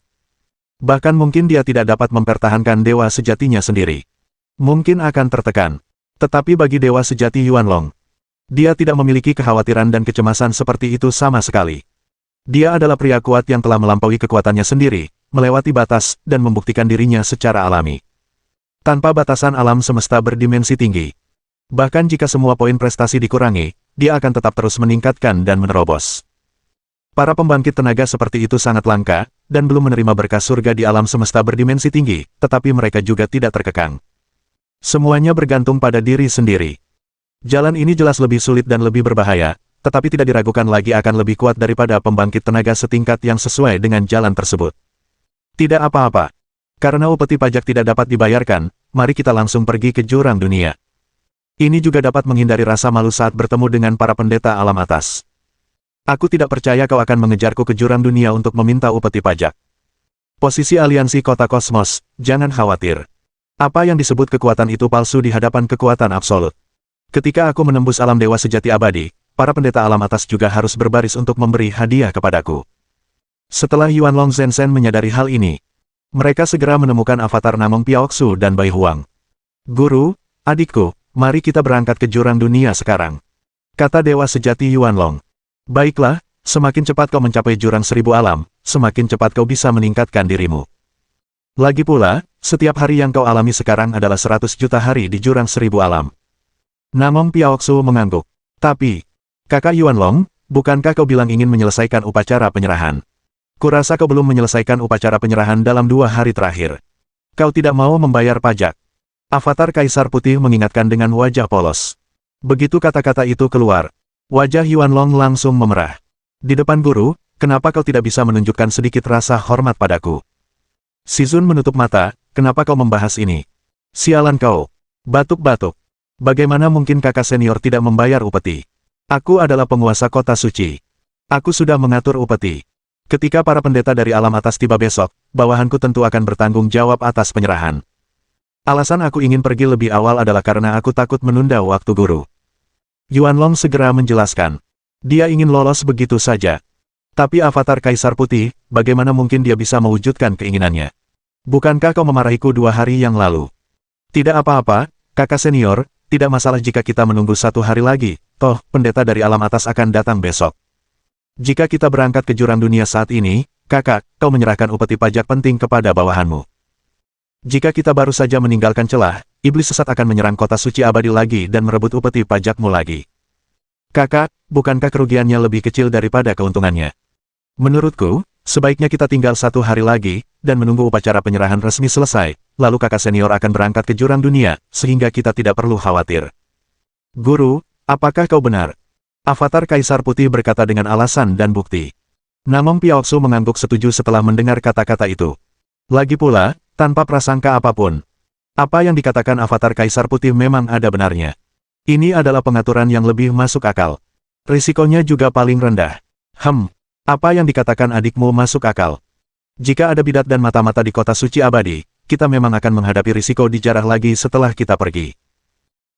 Bahkan mungkin dia tidak dapat mempertahankan dewa sejatinya sendiri. Mungkin akan tertekan. Tetapi bagi dewa sejati Yuan Long, dia tidak memiliki kekhawatiran dan kecemasan seperti itu sama sekali. Dia adalah pria kuat yang telah melampaui kekuatannya sendiri, melewati batas, dan membuktikan dirinya secara alami. Tanpa batasan alam semesta berdimensi tinggi. Bahkan jika semua poin prestasi dikurangi, dia akan tetap terus meningkatkan dan menerobos. Para pembangkit tenaga seperti itu sangat langka, dan belum menerima berkah surga di alam semesta berdimensi tinggi, tetapi mereka juga tidak terkekang. Semuanya bergantung pada diri sendiri. Jalan ini jelas lebih sulit dan lebih berbahaya, tetapi tidak diragukan lagi akan lebih kuat daripada pembangkit tenaga setingkat yang sesuai dengan jalan tersebut. Tidak apa-apa. Karena upeti pajak tidak dapat dibayarkan, mari kita langsung pergi ke jurang dunia. Ini juga dapat menghindari rasa malu saat bertemu dengan para pendeta alam atas. Aku tidak percaya kau akan mengejarku ke jurang dunia untuk meminta upeti pajak. Posisi aliansi kota kosmos, jangan khawatir. Apa yang disebut kekuatan itu palsu di hadapan kekuatan absolut. Ketika aku menembus alam dewa sejati abadi, para pendeta alam atas juga harus berbaris untuk memberi hadiah kepadaku. Setelah Yuan Long Zhensen menyadari hal ini, mereka segera menemukan avatar Namong Piaoksu dan Bai Huang. Guru, adikku, mari kita berangkat ke jurang dunia sekarang. Kata Dewa Sejati Yuanlong. Baiklah, semakin cepat kau mencapai jurang 1000 alam, semakin cepat kau bisa meningkatkan dirimu. Lagi pula, setiap hari yang kau alami sekarang adalah 100 juta hari di jurang 1000 alam. Namong Piaoksu mengangguk. Tapi, Kakak Yuanlong, bukankah kau bilang ingin menyelesaikan upacara penyerahan? Kurasa kau belum menyelesaikan upacara penyerahan dalam 2 hari terakhir. Kau tidak mau membayar pajak. Avatar Kaisar Putih mengingatkan dengan wajah polos. Begitu kata-kata itu keluar, wajah Yuanlong langsung memerah. Di depan guru, kenapa kau tidak bisa menunjukkan sedikit rasa hormat padaku? Shizun menutup mata, kenapa kau membahas ini? Sialan kau. Batuk-batuk. Bagaimana mungkin kakak senior tidak membayar upeti? Aku adalah penguasa kota suci. Aku sudah mengatur upeti. Ketika para pendeta dari alam atas tiba besok, bawahanku tentu akan bertanggung jawab atas penyerahan. Alasan aku ingin pergi lebih awal adalah karena aku takut menunda waktu guru. Yuanlong segera menjelaskan. Dia ingin lolos begitu saja. Tapi Avatar Kaisar Putih, bagaimana mungkin dia bisa mewujudkan keinginannya? Bukankah kau memarahiku 2 hari yang lalu? Tidak apa-apa, kakak senior, tidak masalah jika kita menunggu 1 hari lagi, toh pendeta dari alam atas akan datang besok. Jika kita berangkat ke jurang dunia saat ini, kakak, kau menyerahkan upeti pajak penting kepada bawahanmu. Jika kita baru saja meninggalkan celah, iblis sesat akan menyerang kota suci abadi lagi dan merebut upeti pajakmu lagi. Kakak, bukankah kerugiannya lebih kecil daripada keuntungannya? Menurutku, sebaiknya kita tinggal 1 hari lagi, dan menunggu upacara penyerahan resmi selesai, lalu kakak senior akan berangkat ke jurang dunia, sehingga kita tidak perlu khawatir. Guru, apakah kau benar? Avatar Kaisar Putih berkata dengan alasan dan bukti. Namong Piaoksu mengangguk setuju setelah mendengar kata-kata itu. Lagi pula, tanpa prasangka apapun. Apa yang dikatakan Avatar Kaisar Putih memang ada benarnya. Ini adalah pengaturan yang lebih masuk akal. Risikonya juga paling rendah. Apa yang dikatakan adikmu masuk akal. Jika ada bidat dan mata-mata di kota suci abadi, kita memang akan menghadapi risiko dijarah lagi setelah kita pergi.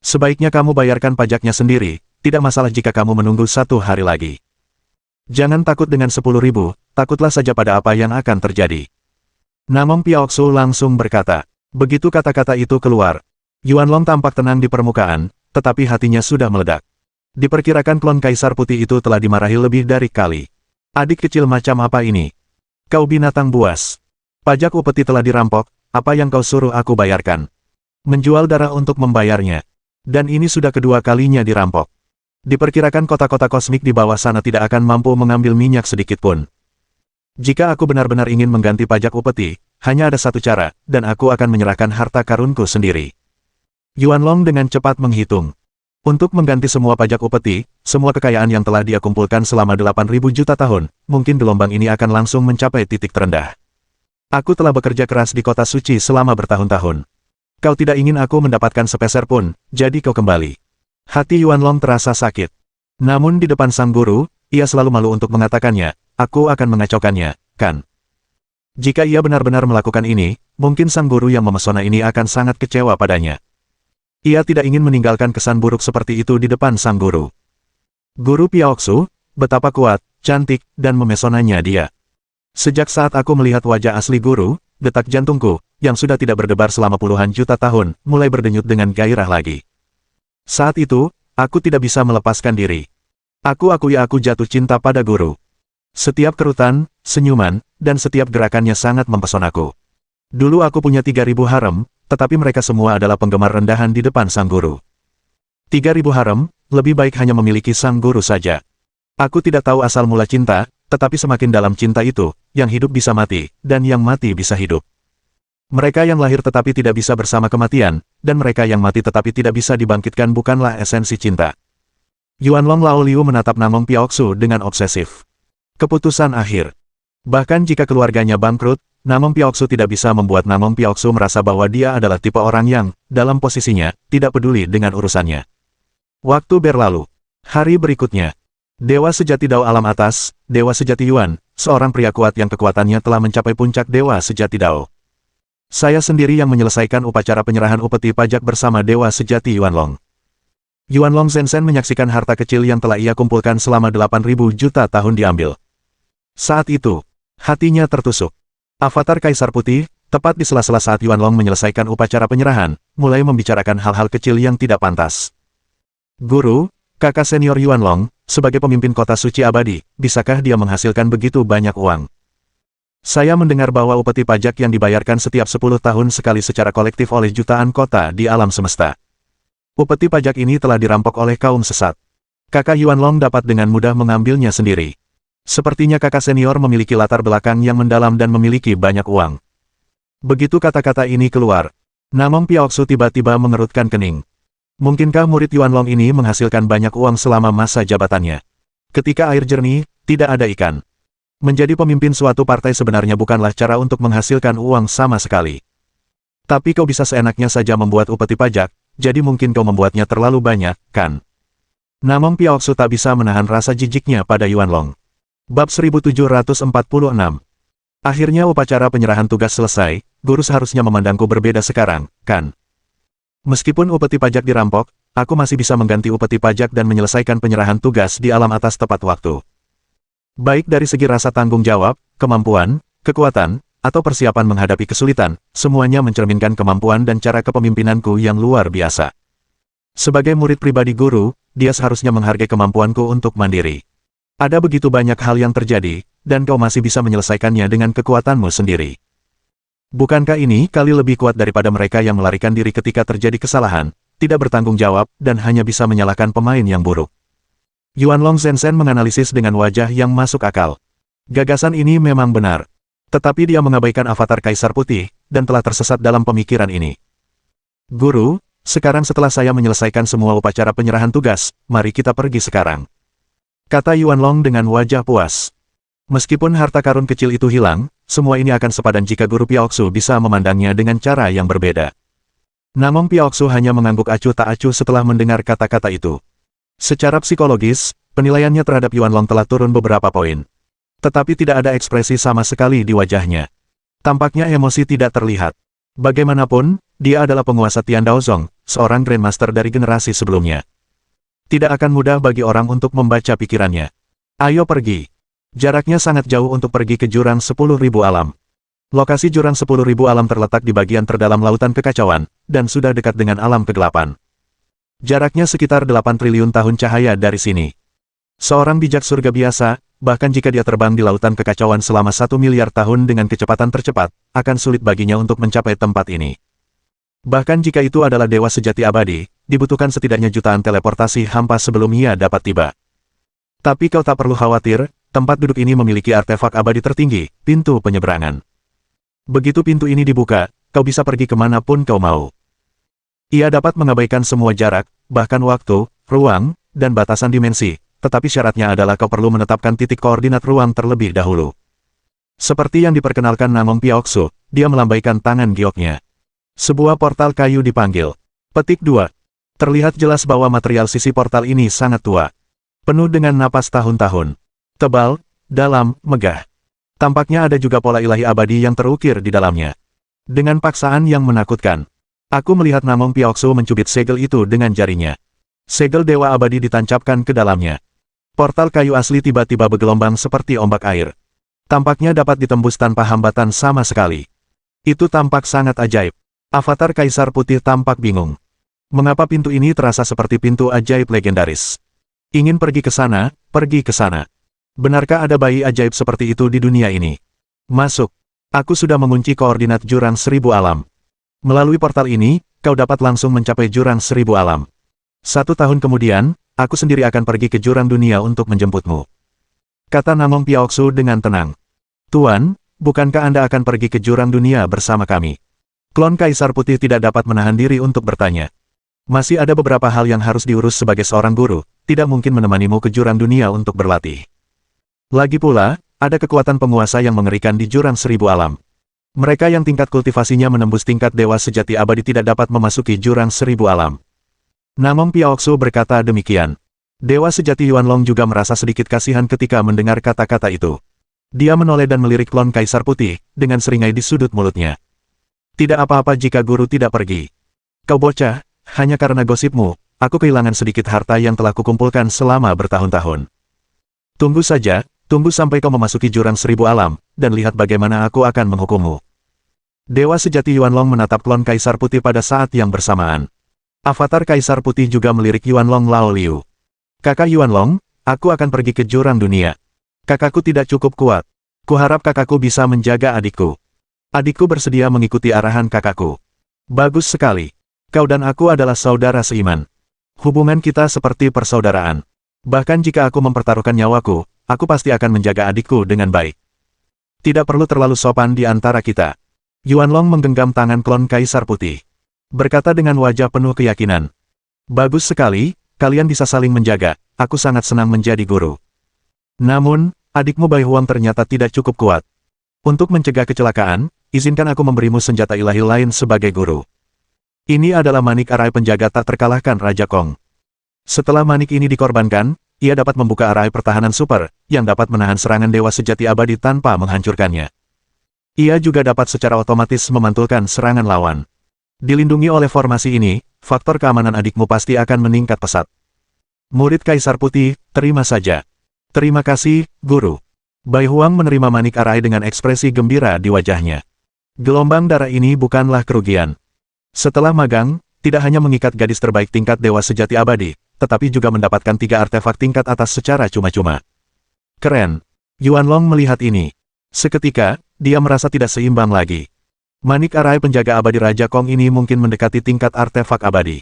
Sebaiknya kamu bayarkan pajaknya sendiri, tidak masalah jika kamu menunggu 1 hari lagi. Jangan takut dengan 10.000, takutlah saja pada apa yang akan terjadi. Namong Piaoksu langsung berkata. Begitu kata-kata itu keluar, Yuanlong tampak tenang di permukaan, tetapi hatinya sudah meledak. Diperkirakan klon Kaisar Putih itu telah dimarahi lebih dari kali. Adik kecil macam apa ini? Kau binatang buas. Pajak upeti telah dirampok, apa yang kau suruh aku bayarkan? Menjual darah untuk membayarnya. Dan ini sudah kedua kalinya dirampok. Diperkirakan kota-kota kosmik di bawah sana tidak akan mampu mengambil minyak sedikit pun. Jika aku benar-benar ingin mengganti pajak upeti, hanya ada satu cara, dan aku akan menyerahkan harta karunku sendiri. Yuanlong dengan cepat menghitung. Untuk mengganti semua pajak upeti, semua kekayaan yang telah dia kumpulkan selama 8.000 juta tahun, mungkin gelombang ini akan langsung mencapai titik terendah. Aku telah bekerja keras di kota suci selama bertahun-tahun. Kau tidak ingin aku mendapatkan sepeser pun, jadi kau kembali. Hati Yuanlong terasa sakit. Namun di depan sang guru, ia selalu malu untuk mengatakannya. Aku akan mengacaukannya, kan? Jika ia benar-benar melakukan ini, mungkin sang guru yang memesona ini akan sangat kecewa padanya. Ia tidak ingin meninggalkan kesan buruk seperti itu di depan sang guru. Guru Piaoksu, betapa kuat, cantik, dan memesonanya dia. Sejak saat aku melihat wajah asli guru, detak jantungku, yang sudah tidak berdebar selama puluhan juta tahun, mulai berdenyut dengan gairah lagi. Saat itu, aku tidak bisa melepaskan diri. Aku akui aku jatuh cinta pada guru. Setiap kerutan, senyuman, dan setiap gerakannya sangat mempesonaku. Dulu aku punya 3.000 harem, tetapi mereka semua adalah penggemar rendahan di depan sang guru. 3.000 harem, lebih baik hanya memiliki sang guru saja. Aku tidak tahu asal mula cinta, tetapi semakin dalam cinta itu, yang hidup bisa mati, dan yang mati bisa hidup. Mereka yang lahir tetapi tidak bisa bersama kematian, dan mereka yang mati tetapi tidak bisa dibangkitkan bukanlah esensi cinta. Yuanlong Laoliu menatap Namong Piaoksu dengan obsesif. Keputusan akhir. Bahkan jika keluarganya bangkrut, Namong Piaoksu tidak bisa membuat Namong Piaoksu merasa bahwa dia adalah tipe orang yang, dalam posisinya, tidak peduli dengan urusannya. Waktu berlalu. Hari berikutnya. Dewa Sejati Dao Alam Atas, Dewa Sejati Yuan, seorang pria kuat yang kekuatannya telah mencapai puncak Dewa Sejati Dao. Saya sendiri yang menyelesaikan upacara penyerahan upeti pajak bersama Dewa Sejati Yuanlong. Yuanlong Zhensen menyaksikan harta kecil yang telah ia kumpulkan selama 8.000 juta tahun diambil. Saat itu, hatinya tertusuk. Avatar Kaisar Putih, tepat di sela-sela saat Yuanlong menyelesaikan upacara penyerahan, mulai membicarakan hal-hal kecil yang tidak pantas. Guru, kakak senior Yuanlong, sebagai pemimpin kota suci abadi, bisakah dia menghasilkan begitu banyak uang? Saya mendengar bahwa upeti pajak yang dibayarkan setiap 10 tahun sekali secara kolektif oleh jutaan kota di alam semesta. Upeti pajak ini telah dirampok oleh kaum sesat. Kakak Yuanlong dapat dengan mudah mengambilnya sendiri. Sepertinya kakak senior memiliki latar belakang yang mendalam dan memiliki banyak uang. Begitu kata-kata ini keluar, Namong Piaoksu tiba-tiba mengerutkan kening. Mungkinkah murid Yuanlong ini menghasilkan banyak uang selama masa jabatannya? Ketika air jernih, tidak ada ikan. Menjadi pemimpin suatu partai sebenarnya bukanlah cara untuk menghasilkan uang sama sekali. Tapi kau bisa seenaknya saja membuat upeti pajak, jadi mungkin kau membuatnya terlalu banyak, kan? Namong Piaoksu tak bisa menahan rasa jijiknya pada Yuanlong. Bab 1746. Akhirnya upacara penyerahan tugas selesai, guru seharusnya memandangku berbeda sekarang, kan? Meskipun upeti pajak dirampok, aku masih bisa mengganti upeti pajak dan menyelesaikan penyerahan tugas di alam atas tepat waktu. Baik dari segi rasa tanggung jawab, kemampuan, kekuatan, atau persiapan menghadapi kesulitan, semuanya mencerminkan kemampuan dan cara kepemimpinanku yang luar biasa. Sebagai murid pribadi guru, dia seharusnya menghargai kemampuanku untuk mandiri. Ada begitu banyak hal yang terjadi, dan kau masih bisa menyelesaikannya dengan kekuatanmu sendiri. Bukankah ini kali lebih kuat daripada mereka yang melarikan diri ketika terjadi kesalahan, tidak bertanggung jawab, dan hanya bisa menyalahkan pemain yang buruk? Yuanlong Zhenzen menganalisis dengan wajah yang masuk akal. Gagasan ini memang benar. Tetapi dia mengabaikan avatar Kaisar Putih, dan telah tersesat dalam pemikiran ini. Guru, sekarang setelah saya menyelesaikan semua upacara penyerahan tugas, mari kita pergi sekarang. Kata Yuanlong dengan wajah puas. Meskipun harta karun kecil itu hilang, semua ini akan sepadan jika Guru Piaoksu bisa memandangnya dengan cara yang berbeda. Namong Piaoksu hanya mengangguk acuh tak acuh setelah mendengar kata-kata itu. Secara psikologis, penilaiannya terhadap Yuanlong telah turun beberapa poin. Tetapi tidak ada ekspresi sama sekali di wajahnya. Tampaknya emosi tidak terlihat. Bagaimanapun, dia adalah penguasa Tian Daozong, seorang Grandmaster dari generasi sebelumnya. Tidak akan mudah bagi orang untuk membaca pikirannya. Ayo pergi. Jaraknya sangat jauh untuk pergi ke jurang 10.000 alam. Lokasi jurang 10.000 alam terletak di bagian terdalam lautan kekacauan, dan sudah dekat dengan alam kegelapan. Jaraknya sekitar 8 triliun tahun cahaya dari sini. Seorang bijak surga biasa, bahkan jika dia terbang di lautan kekacauan selama 1 miliar tahun dengan kecepatan tercepat, akan sulit baginya untuk mencapai tempat ini. Bahkan jika itu adalah dewa sejati abadi, dibutuhkan setidaknya jutaan teleportasi hampa sebelum ia dapat tiba. Tapi kau tak perlu khawatir, tempat duduk ini memiliki artefak abadi tertinggi, pintu penyeberangan. Begitu pintu ini dibuka, kau bisa pergi kemanapun kau mau. Ia dapat mengabaikan semua jarak, bahkan waktu, ruang, dan batasan dimensi, tetapi syaratnya adalah kau perlu menetapkan titik koordinat ruang terlebih dahulu. Seperti yang diperkenalkan Namong Piaoksu, dia melambaikan tangan gioknya. Sebuah portal kayu dipanggil. Petik 2. Terlihat jelas bahwa material sisi portal ini sangat tua. Penuh dengan napas tahun-tahun. Tebal, dalam, megah. Tampaknya ada juga pola ilahi abadi yang terukir di dalamnya. Dengan paksaan yang menakutkan, aku melihat Namong Piaoksu mencubit segel itu dengan jarinya. Segel dewa abadi ditancapkan ke dalamnya. Portal kayu asli tiba-tiba bergelombang seperti ombak air. Tampaknya dapat ditembus tanpa hambatan sama sekali. Itu tampak sangat ajaib. Avatar Kaisar Putih tampak bingung. Mengapa pintu ini terasa seperti pintu ajaib legendaris? Ingin pergi ke sana, pergi ke sana. Benarkah ada bayi ajaib seperti itu di dunia ini? Masuk. Aku sudah mengunci koordinat jurang 1000 alam. Melalui portal ini, kau dapat langsung mencapai jurang 1000 alam. 1 tahun kemudian, aku sendiri akan pergi ke jurang dunia untuk menjemputmu. Kata Namong Piaoksu dengan tenang. Tuan, bukankah Anda akan pergi ke jurang dunia bersama kami? Klon Kaisar Putih tidak dapat menahan diri untuk bertanya. Masih ada beberapa hal yang harus diurus sebagai seorang guru, tidak mungkin menemanimu ke jurang dunia untuk berlatih. Lagi pula, ada kekuatan penguasa yang mengerikan di jurang 1000 alam. Mereka yang tingkat kultivasinya menembus tingkat dewa sejati abadi tidak dapat memasuki jurang 1000 alam. Namong Piaoksu berkata demikian. Dewa sejati Yuanlong juga merasa sedikit kasihan ketika mendengar kata-kata itu. Dia menoleh dan melirik klon Kaisar Putih, dengan seringai di sudut mulutnya. Tidak apa-apa jika guru tidak pergi. Kau bocah, hanya karena gosipmu, aku kehilangan sedikit harta yang telah kukumpulkan selama bertahun-tahun. Tunggu saja, tunggu sampai kau memasuki jurang 1000 alam, dan lihat bagaimana aku akan menghukummu. Dewa sejati Yuanlong menatap klon Kaisar Putih pada saat yang bersamaan. Avatar Kaisar Putih juga melirik Yuanlong Lao Liu. Kakak Yuanlong, aku akan pergi ke jurang dunia. Kakakku tidak cukup kuat. Kuharap kakakku bisa menjaga adikku. Adikku bersedia mengikuti arahan kakakku. Bagus sekali. Kau dan aku adalah saudara seiman. Hubungan kita seperti persaudaraan. Bahkan jika aku mempertaruhkan nyawaku, aku pasti akan menjaga adikku dengan baik. Tidak perlu terlalu sopan di antara kita. Yuanlong menggenggam tangan klon Kaisar Putih. Berkata dengan wajah penuh keyakinan. Bagus sekali, kalian bisa saling menjaga, aku sangat senang menjadi guru. Namun, adikmu Bai Huang ternyata tidak cukup kuat. Untuk mencegah kecelakaan, izinkan aku memberimu senjata ilahi lain sebagai guru. Ini adalah manik arai penjaga tak terkalahkan Raja Kong. Setelah manik ini dikorbankan, ia dapat membuka arai pertahanan super, yang dapat menahan serangan dewa sejati abadi tanpa menghancurkannya. Ia juga dapat secara otomatis memantulkan serangan lawan. Dilindungi oleh formasi ini, faktor keamanan adikmu pasti akan meningkat pesat. Murid Kaisar Putih, terima saja. Terima kasih, Guru. Bai Huang menerima manik arai dengan ekspresi gembira di wajahnya. Gelombang darah ini bukanlah kerugian. Setelah magang, tidak hanya mengikat gadis terbaik tingkat dewa sejati abadi, tetapi juga mendapatkan 3 artefak tingkat atas secara cuma-cuma. Keren. Yuanlong melihat ini. Seketika, dia merasa tidak seimbang lagi. Manik arai penjaga abadi Raja Kong ini mungkin mendekati tingkat artefak abadi.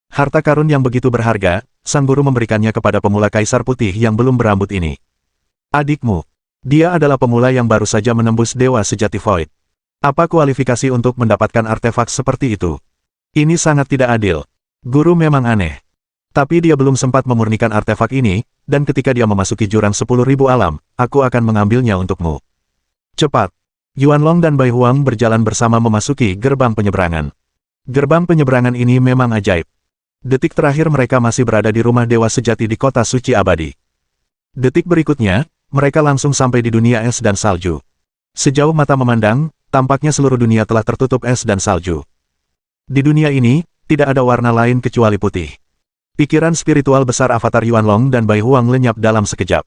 Harta karun yang begitu berharga, sang guru memberikannya kepada pemula Kaisar Putih yang belum berambut ini. Adikmu. Dia adalah pemula yang baru saja menembus dewa sejati Void. Apa kualifikasi untuk mendapatkan artefak seperti itu? Ini sangat tidak adil. Guru memang aneh. Tapi dia belum sempat memurnikan artefak ini, dan ketika dia memasuki jurang 10.000 alam, aku akan mengambilnya untukmu. Cepat. Yuanlong dan Bai Huang berjalan bersama memasuki gerbang penyeberangan. Gerbang penyeberangan ini memang ajaib. Detik terakhir mereka masih berada di rumah dewa sejati di kota suci abadi. Detik berikutnya, mereka langsung sampai di dunia es dan salju. Sejauh mata memandang, tampaknya seluruh dunia telah tertutup es dan salju. Di dunia ini, tidak ada warna lain kecuali putih. Pikiran spiritual besar avatar Yuanlong dan Bai Huang lenyap dalam sekejap.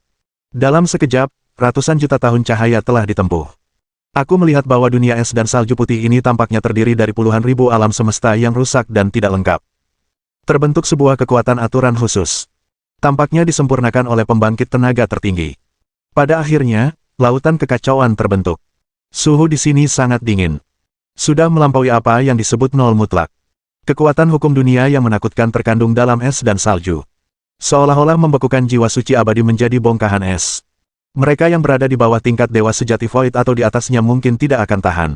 Dalam sekejap, ratusan juta tahun cahaya telah ditempuh. Aku melihat bahwa dunia es dan salju putih ini tampaknya terdiri dari puluhan ribu alam semesta yang rusak dan tidak lengkap. Terbentuk sebuah kekuatan aturan khusus. Tampaknya disempurnakan oleh pembangkit tenaga tertinggi. Pada akhirnya, lautan kekacauan terbentuk. Suhu di sini sangat dingin. Sudah melampaui apa yang disebut nol mutlak. Kekuatan hukum dunia yang menakutkan terkandung dalam es dan salju. Seolah-olah membekukan jiwa suci abadi menjadi bongkahan es. Mereka yang berada di bawah tingkat dewa sejati Void atau di atasnya mungkin tidak akan tahan.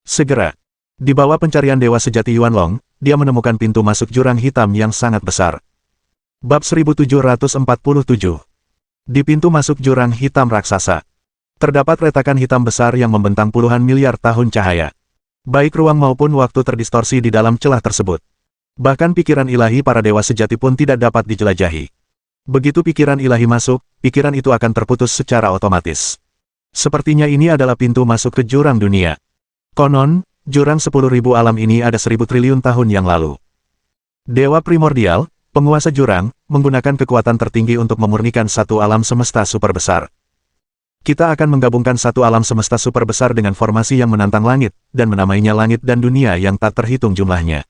Segera. Di bawah pencarian dewa sejati Yuanlong, dia menemukan pintu masuk jurang hitam yang sangat besar. Bab 1747. Di pintu masuk jurang hitam raksasa, terdapat retakan hitam besar yang membentang puluhan miliar tahun cahaya. Baik ruang maupun waktu terdistorsi di dalam celah tersebut. Bahkan pikiran ilahi para dewa sejati pun tidak dapat dijelajahi. Begitu pikiran ilahi masuk, pikiran itu akan terputus secara otomatis. Sepertinya ini adalah pintu masuk ke jurang dunia. Konon, jurang 10.000 alam ini ada 1.000 triliun tahun yang lalu. Dewa primordial, penguasa jurang, menggunakan kekuatan tertinggi untuk memurnikan satu alam semesta super besar. Kita akan menggabungkan satu alam semesta super besar dengan formasi yang menantang langit, dan menamainya langit dan dunia yang tak terhitung jumlahnya.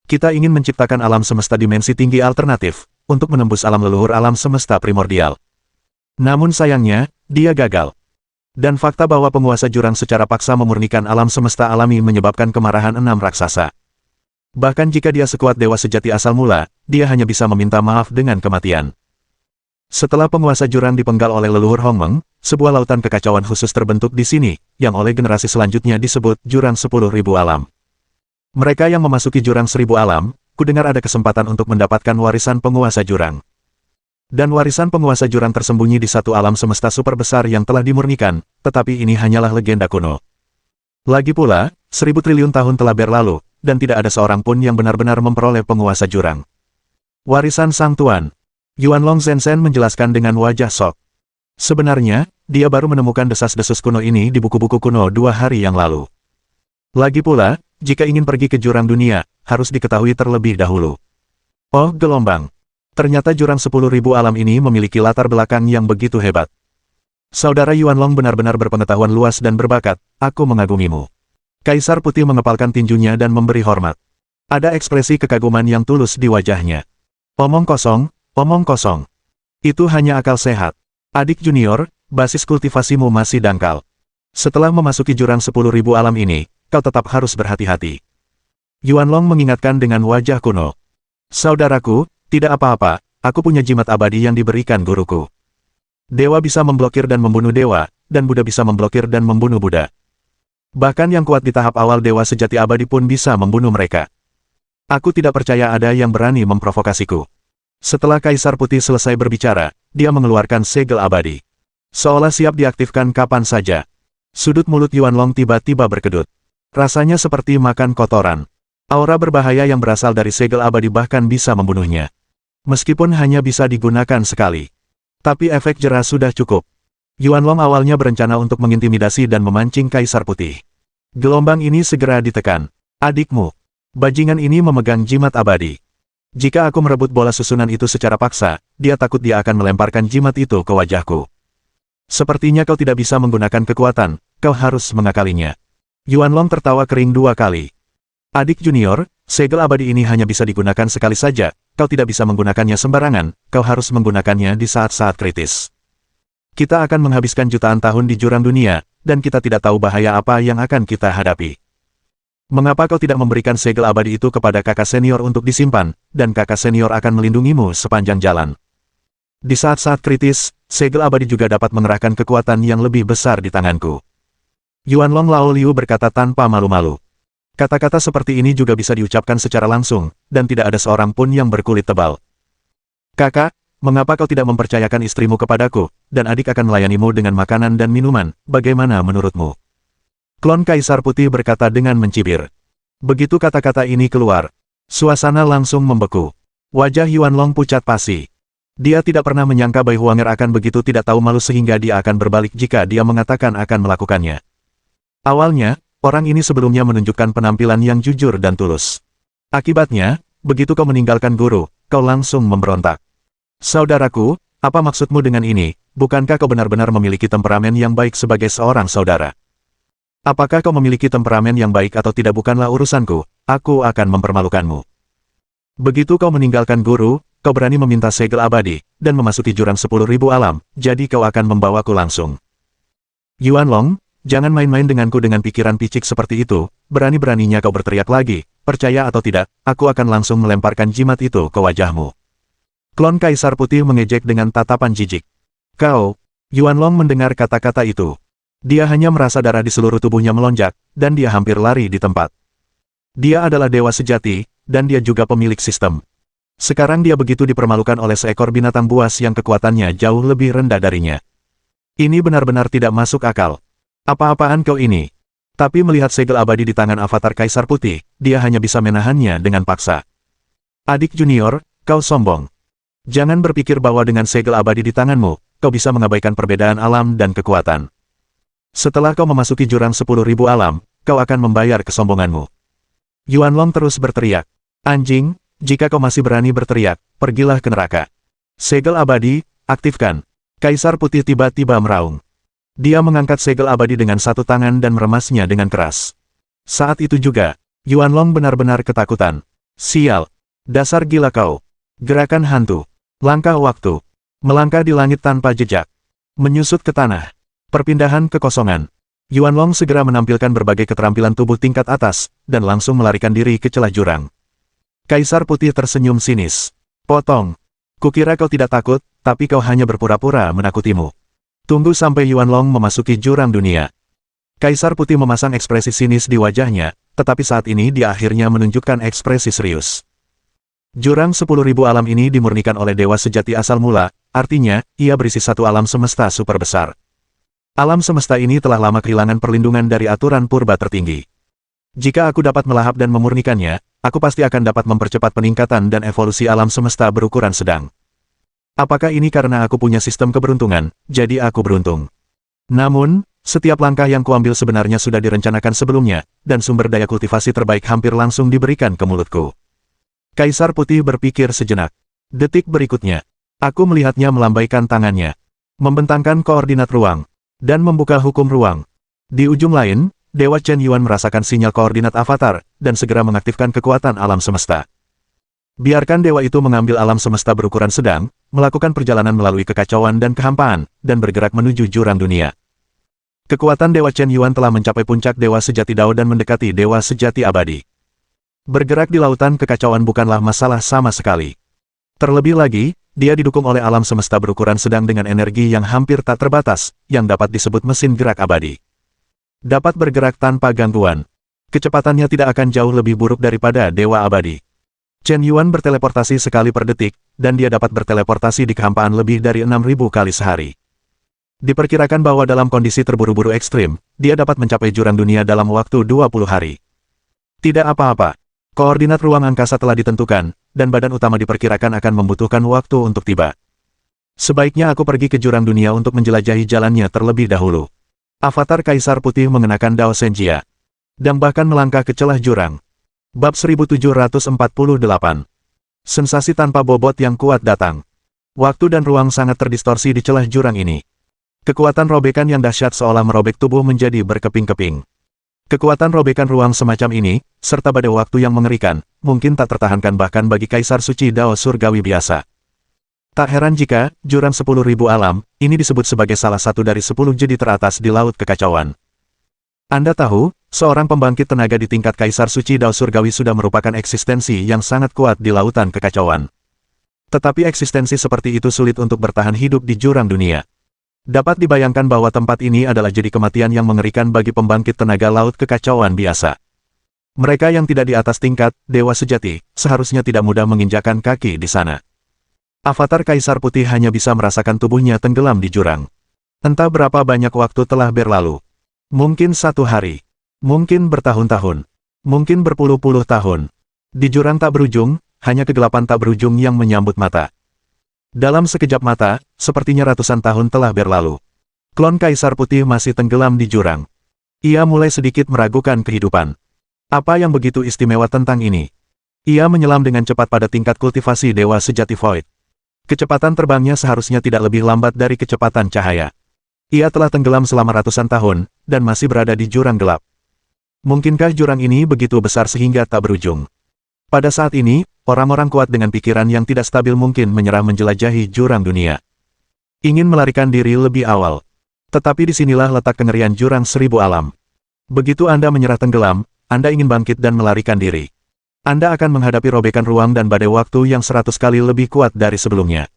Kita ingin menciptakan alam semesta dimensi tinggi alternatif, untuk menembus alam leluhur alam semesta primordial. Namun sayangnya, dia gagal. Dan fakta bahwa penguasa jurang secara paksa memurnikan alam semesta alami menyebabkan kemarahan 6 raksasa. Bahkan jika dia sekuat dewa sejati asal mula, dia hanya bisa meminta maaf dengan kematian. Setelah penguasa jurang dipenggal oleh leluhur Hongmeng, sebuah lautan kekacauan khusus terbentuk di sini, yang oleh generasi selanjutnya disebut jurang 10.000 alam. Mereka yang memasuki jurang 1.000 alam, kudengar ada kesempatan untuk mendapatkan warisan penguasa jurang. Dan warisan penguasa jurang tersembunyi di satu alam semesta super besar yang telah dimurnikan, tetapi ini hanyalah legenda kuno. Lagi pula, 1.000 triliun tahun telah berlalu, dan tidak ada seorang pun yang benar-benar memperoleh penguasa jurang. Warisan Sang Tuan. Yuanlong Zhensen menjelaskan dengan wajah shock. Sebenarnya, dia baru menemukan desas-desus kuno ini di buku-buku kuno 2 hari yang lalu. Lagi pula, jika ingin pergi ke jurang dunia, harus diketahui terlebih dahulu. Oh gelombang. Ternyata jurang 10.000 alam ini memiliki latar belakang yang begitu hebat. Saudara Yuanlong benar-benar berpengetahuan luas dan berbakat, aku mengagumimu. Kaisar Putih mengepalkan tinjunya dan memberi hormat. Ada ekspresi kekaguman yang tulus di wajahnya. Omong kosong, omong kosong. Itu hanya akal sehat. Adik junior, basis kultivasimu masih dangkal. Setelah memasuki jurang 10.000 alam ini, kau tetap harus berhati-hati. Yuanlong mengingatkan dengan wajah kuno. Saudaraku, tidak apa-apa, aku punya jimat abadi yang diberikan guruku. Dewa bisa memblokir dan membunuh dewa, dan Buddha bisa memblokir dan membunuh Buddha. Bahkan yang kuat di tahap awal dewa sejati abadi pun bisa membunuh mereka. Aku tidak percaya ada yang berani memprovokasiku. Setelah Kaisar Putih selesai berbicara, dia mengeluarkan segel abadi. Seolah siap diaktifkan kapan saja. Sudut mulut Yuanlong tiba-tiba berkedut. Rasanya seperti makan kotoran. Aura berbahaya yang berasal dari segel abadi bahkan bisa membunuhnya. Meskipun hanya bisa digunakan sekali. Tapi efek jera sudah cukup. Yuanlong awalnya berencana untuk mengintimidasi dan memancing Kaisar Putih. Gelombang ini segera ditekan. Adikmu. Bajingan ini memegang jimat abadi. Jika aku merebut bola susunan itu secara paksa, dia takut dia akan melemparkan jimat itu ke wajahku. Sepertinya kau tidak bisa menggunakan kekuatan, kau harus mengakalinya. Yuanlong tertawa kering 2 kali. Adik junior, segel abadi ini hanya bisa digunakan sekali saja, kau tidak bisa menggunakannya sembarangan, kau harus menggunakannya di saat-saat kritis. Kita akan menghabiskan jutaan tahun di jurang dunia, dan kita tidak tahu bahaya apa yang akan kita hadapi. Mengapa kau tidak memberikan segel abadi itu kepada kakak senior untuk disimpan, dan kakak senior akan melindungimu sepanjang jalan? Di saat-saat kritis, segel abadi juga dapat mengerahkan kekuatan yang lebih besar di tanganku. Yuanlong Laoliu berkata tanpa malu-malu. Kata-kata seperti ini juga bisa diucapkan secara langsung, dan tidak ada seorang pun yang berkulit tebal. Kakak, mengapa kau tidak mempercayakan istrimu kepadaku, dan adik akan melayanimu dengan makanan dan minuman, bagaimana menurutmu? Klon Kaisar Putih berkata dengan mencibir. Begitu kata-kata ini keluar, suasana langsung membeku. Wajah Yuanlong pucat pasi. Dia tidak pernah menyangka Bai Huanger akan begitu tidak tahu malu sehingga dia akan berbalik jika dia mengatakan akan melakukannya. Awalnya, orang ini sebelumnya menunjukkan penampilan yang jujur dan tulus. Akibatnya, begitu kau meninggalkan guru, kau langsung memberontak. Saudaraku, apa maksudmu dengan ini? Bukankah kau benar-benar memiliki temperamen yang baik sebagai seorang saudara? Apakah kau memiliki temperamen yang baik atau tidak bukanlah urusanku, aku akan mempermalukanmu. Begitu kau meninggalkan guru, kau berani meminta segel abadi, dan memasuki jurang 10.000 alam, jadi kau akan membawaku langsung. Yuanlong, jangan main-main denganku dengan pikiran picik seperti itu, berani-beraninya kau berteriak lagi, percaya atau tidak, aku akan langsung melemparkan jimat itu ke wajahmu. Klon Kaisar Putih mengejek dengan tatapan jijik. Kau, Yuanlong mendengar kata-kata itu. Dia hanya merasa darah di seluruh tubuhnya melonjak, dan dia hampir lari di tempat. Dia adalah dewa sejati, dan dia juga pemilik sistem. Sekarang dia begitu dipermalukan oleh seekor binatang buas yang kekuatannya jauh lebih rendah darinya. Ini benar-benar tidak masuk akal. Apa-apaan kau ini? Tapi melihat segel abadi di tangan avatar Kaisar Putih, dia hanya bisa menahannya dengan paksa. Adik junior, kau sombong. Jangan berpikir bahwa dengan segel abadi di tanganmu, kau bisa mengabaikan perbedaan alam dan kekuatan. Setelah kau memasuki jurang 10.000 alam, kau akan membayar kesombonganmu. Yuanlong terus berteriak. Anjing, jika kau masih berani berteriak, pergilah ke neraka. Segel abadi, aktifkan. Kaisar Putih tiba-tiba meraung. Dia mengangkat segel abadi dengan satu tangan dan meremasnya dengan keras. Saat itu juga, Yuanlong benar-benar ketakutan. Sial. Dasar gila kau. Gerakan hantu. Langkah waktu. Melangkah di langit tanpa jejak. Menyusut ke tanah. Perpindahan kekosongan. Yuanlong segera menampilkan berbagai keterampilan tubuh tingkat atas, dan langsung melarikan diri ke celah jurang. Kaisar Putih tersenyum sinis. Potong. Kukira kau tidak takut, tapi kau hanya berpura-pura menakutimu. Tunggu sampai Yuanlong memasuki jurang dunia. Kaisar Putih memasang ekspresi sinis di wajahnya, tetapi saat ini dia akhirnya menunjukkan ekspresi serius. Jurang 10.000 alam ini dimurnikan oleh dewa sejati asal mula, artinya, ia berisi satu alam semesta super besar. Alam semesta ini telah lama kehilangan perlindungan dari aturan purba tertinggi. Jika aku dapat melahap dan memurnikannya, aku pasti akan dapat mempercepat peningkatan dan evolusi alam semesta berukuran sedang. Apakah ini karena aku punya sistem keberuntungan, jadi aku beruntung? Namun, setiap langkah yang kuambil sebenarnya sudah direncanakan sebelumnya, dan sumber daya kultivasi terbaik hampir langsung diberikan ke mulutku. Kaisar Putih berpikir sejenak. Detik berikutnya, aku melihatnya melambaikan tangannya, membentangkan koordinat ruang, dan membuka hukum ruang. Di ujung lain, Dewa Chen Yuan merasakan sinyal koordinat avatar, dan segera mengaktifkan kekuatan alam semesta. Biarkan dewa itu mengambil alam semesta berukuran sedang, melakukan perjalanan melalui kekacauan dan kehampaan, dan bergerak menuju jurang dunia. Kekuatan Dewa Chen Yuan telah mencapai puncak Dewa Sejati Dao dan mendekati Dewa Sejati Abadi. Bergerak di lautan kekacauan bukanlah masalah sama sekali. Terlebih lagi, dia didukung oleh alam semesta berukuran sedang dengan energi yang hampir tak terbatas, yang dapat disebut mesin gerak abadi. Dapat bergerak tanpa gangguan. Kecepatannya tidak akan jauh lebih buruk daripada Dewa Abadi. Chen Yuan berteleportasi sekali per detik, dan dia dapat berteleportasi di kehampaan lebih dari 6.000 kali sehari. Diperkirakan bahwa dalam kondisi terburu-buru ekstrim, dia dapat mencapai jurang dunia dalam waktu 20 hari. Tidak apa-apa. Koordinat ruang angkasa telah ditentukan, dan badan utama diperkirakan akan membutuhkan waktu untuk tiba. Sebaiknya aku pergi ke jurang dunia untuk menjelajahi jalannya terlebih dahulu. Avatar Kaisar Putih mengenakan Dao Senjia, dan bahkan melangkah ke celah jurang. Bab 1748. Sensasi tanpa bobot yang kuat datang. Waktu dan ruang sangat terdistorsi di celah jurang ini. Kekuatan robekan yang dahsyat seolah merobek tubuh menjadi berkeping-keping. Kekuatan robekan ruang semacam ini, serta badai waktu yang mengerikan, mungkin tak tertahankan bahkan bagi Kaisar Suci Dao Surgawi biasa. Tak heran jika, jurang 10.000 alam, ini disebut sebagai salah satu dari 10 jedi teratas di Laut Kekacauan. Anda tahu, seorang pembangkit tenaga di tingkat Kaisar Suci Dao Surgawi sudah merupakan eksistensi yang sangat kuat di Lautan Kekacauan. Tetapi eksistensi seperti itu sulit untuk bertahan hidup di jurang dunia. Dapat dibayangkan bahwa tempat ini adalah jadi kematian yang mengerikan bagi pembangkit tenaga laut kekacauan biasa. Mereka yang tidak di atas tingkat Dewa Sejati, seharusnya tidak mudah menginjakan kaki di sana. Avatar Kaisar Putih hanya bisa merasakan tubuhnya tenggelam di jurang. Entah berapa banyak waktu telah berlalu. Mungkin 1 hari. Mungkin bertahun-tahun. Mungkin berpuluh-puluh tahun. Di jurang tak berujung, hanya kegelapan tak berujung yang menyambut mata. Dalam sekejap mata, sepertinya ratusan tahun telah berlalu. Klon Kaisar Putih masih tenggelam di jurang. Ia mulai sedikit meragukan kehidupan. Apa yang begitu istimewa tentang ini? Ia menyelam dengan cepat pada tingkat kultivasi Dewa Sejati Void. Kecepatan terbangnya seharusnya tidak lebih lambat dari kecepatan cahaya. Ia telah tenggelam selama ratusan tahun, dan masih berada di jurang gelap. Mungkinkah jurang ini begitu besar sehingga tak berujung? Pada saat ini, orang-orang kuat dengan pikiran yang tidak stabil mungkin menyerah menjelajahi jurang dunia. Ingin melarikan diri lebih awal. Tetapi disinilah letak kengerian jurang 1000 alam. Begitu Anda menyerah tenggelam, Anda ingin bangkit dan melarikan diri. Anda akan menghadapi robekan ruang dan badai waktu yang 100 kali lebih kuat dari sebelumnya.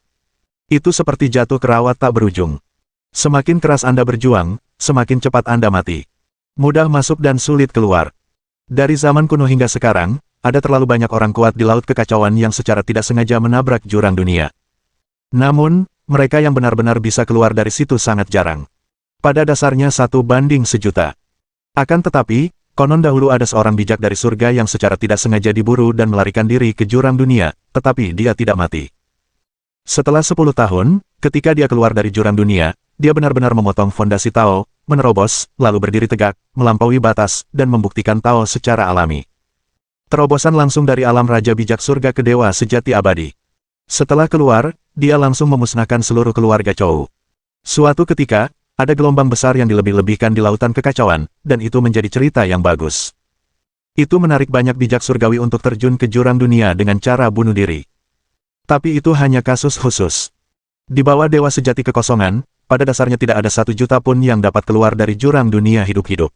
Itu seperti jatuh ke rawa tak berujung. Semakin keras Anda berjuang, semakin cepat Anda mati. Mudah masuk dan sulit keluar. Dari zaman kuno hingga sekarang, ada terlalu banyak orang kuat di Laut Kekacauan yang secara tidak sengaja menabrak jurang dunia. Namun, mereka yang benar-benar bisa keluar dari situ sangat jarang. Pada dasarnya 1 banding sejuta. Akan tetapi, konon dahulu ada seorang bijak dari surga yang secara tidak sengaja diburu dan melarikan diri ke jurang dunia, tetapi dia tidak mati. Setelah 10 tahun, ketika dia keluar dari jurang dunia, dia benar-benar memotong fondasi Tao, menerobos, lalu berdiri tegak, melampaui batas, dan membuktikan Tao secara alami. Terobosan langsung dari alam Raja Bijak Surga ke Dewa Sejati Abadi. Setelah keluar, dia langsung memusnahkan seluruh keluarga Chou. Suatu ketika, ada gelombang besar yang dilebih-lebihkan di Lautan Kekacauan, dan itu menjadi cerita yang bagus. Itu menarik banyak bijak surgawi untuk terjun ke jurang dunia dengan cara bunuh diri. Tapi itu hanya kasus khusus. Di bawah Dewa Sejati Kekosongan, pada dasarnya tidak ada 1 juta pun yang dapat keluar dari jurang dunia hidup-hidup.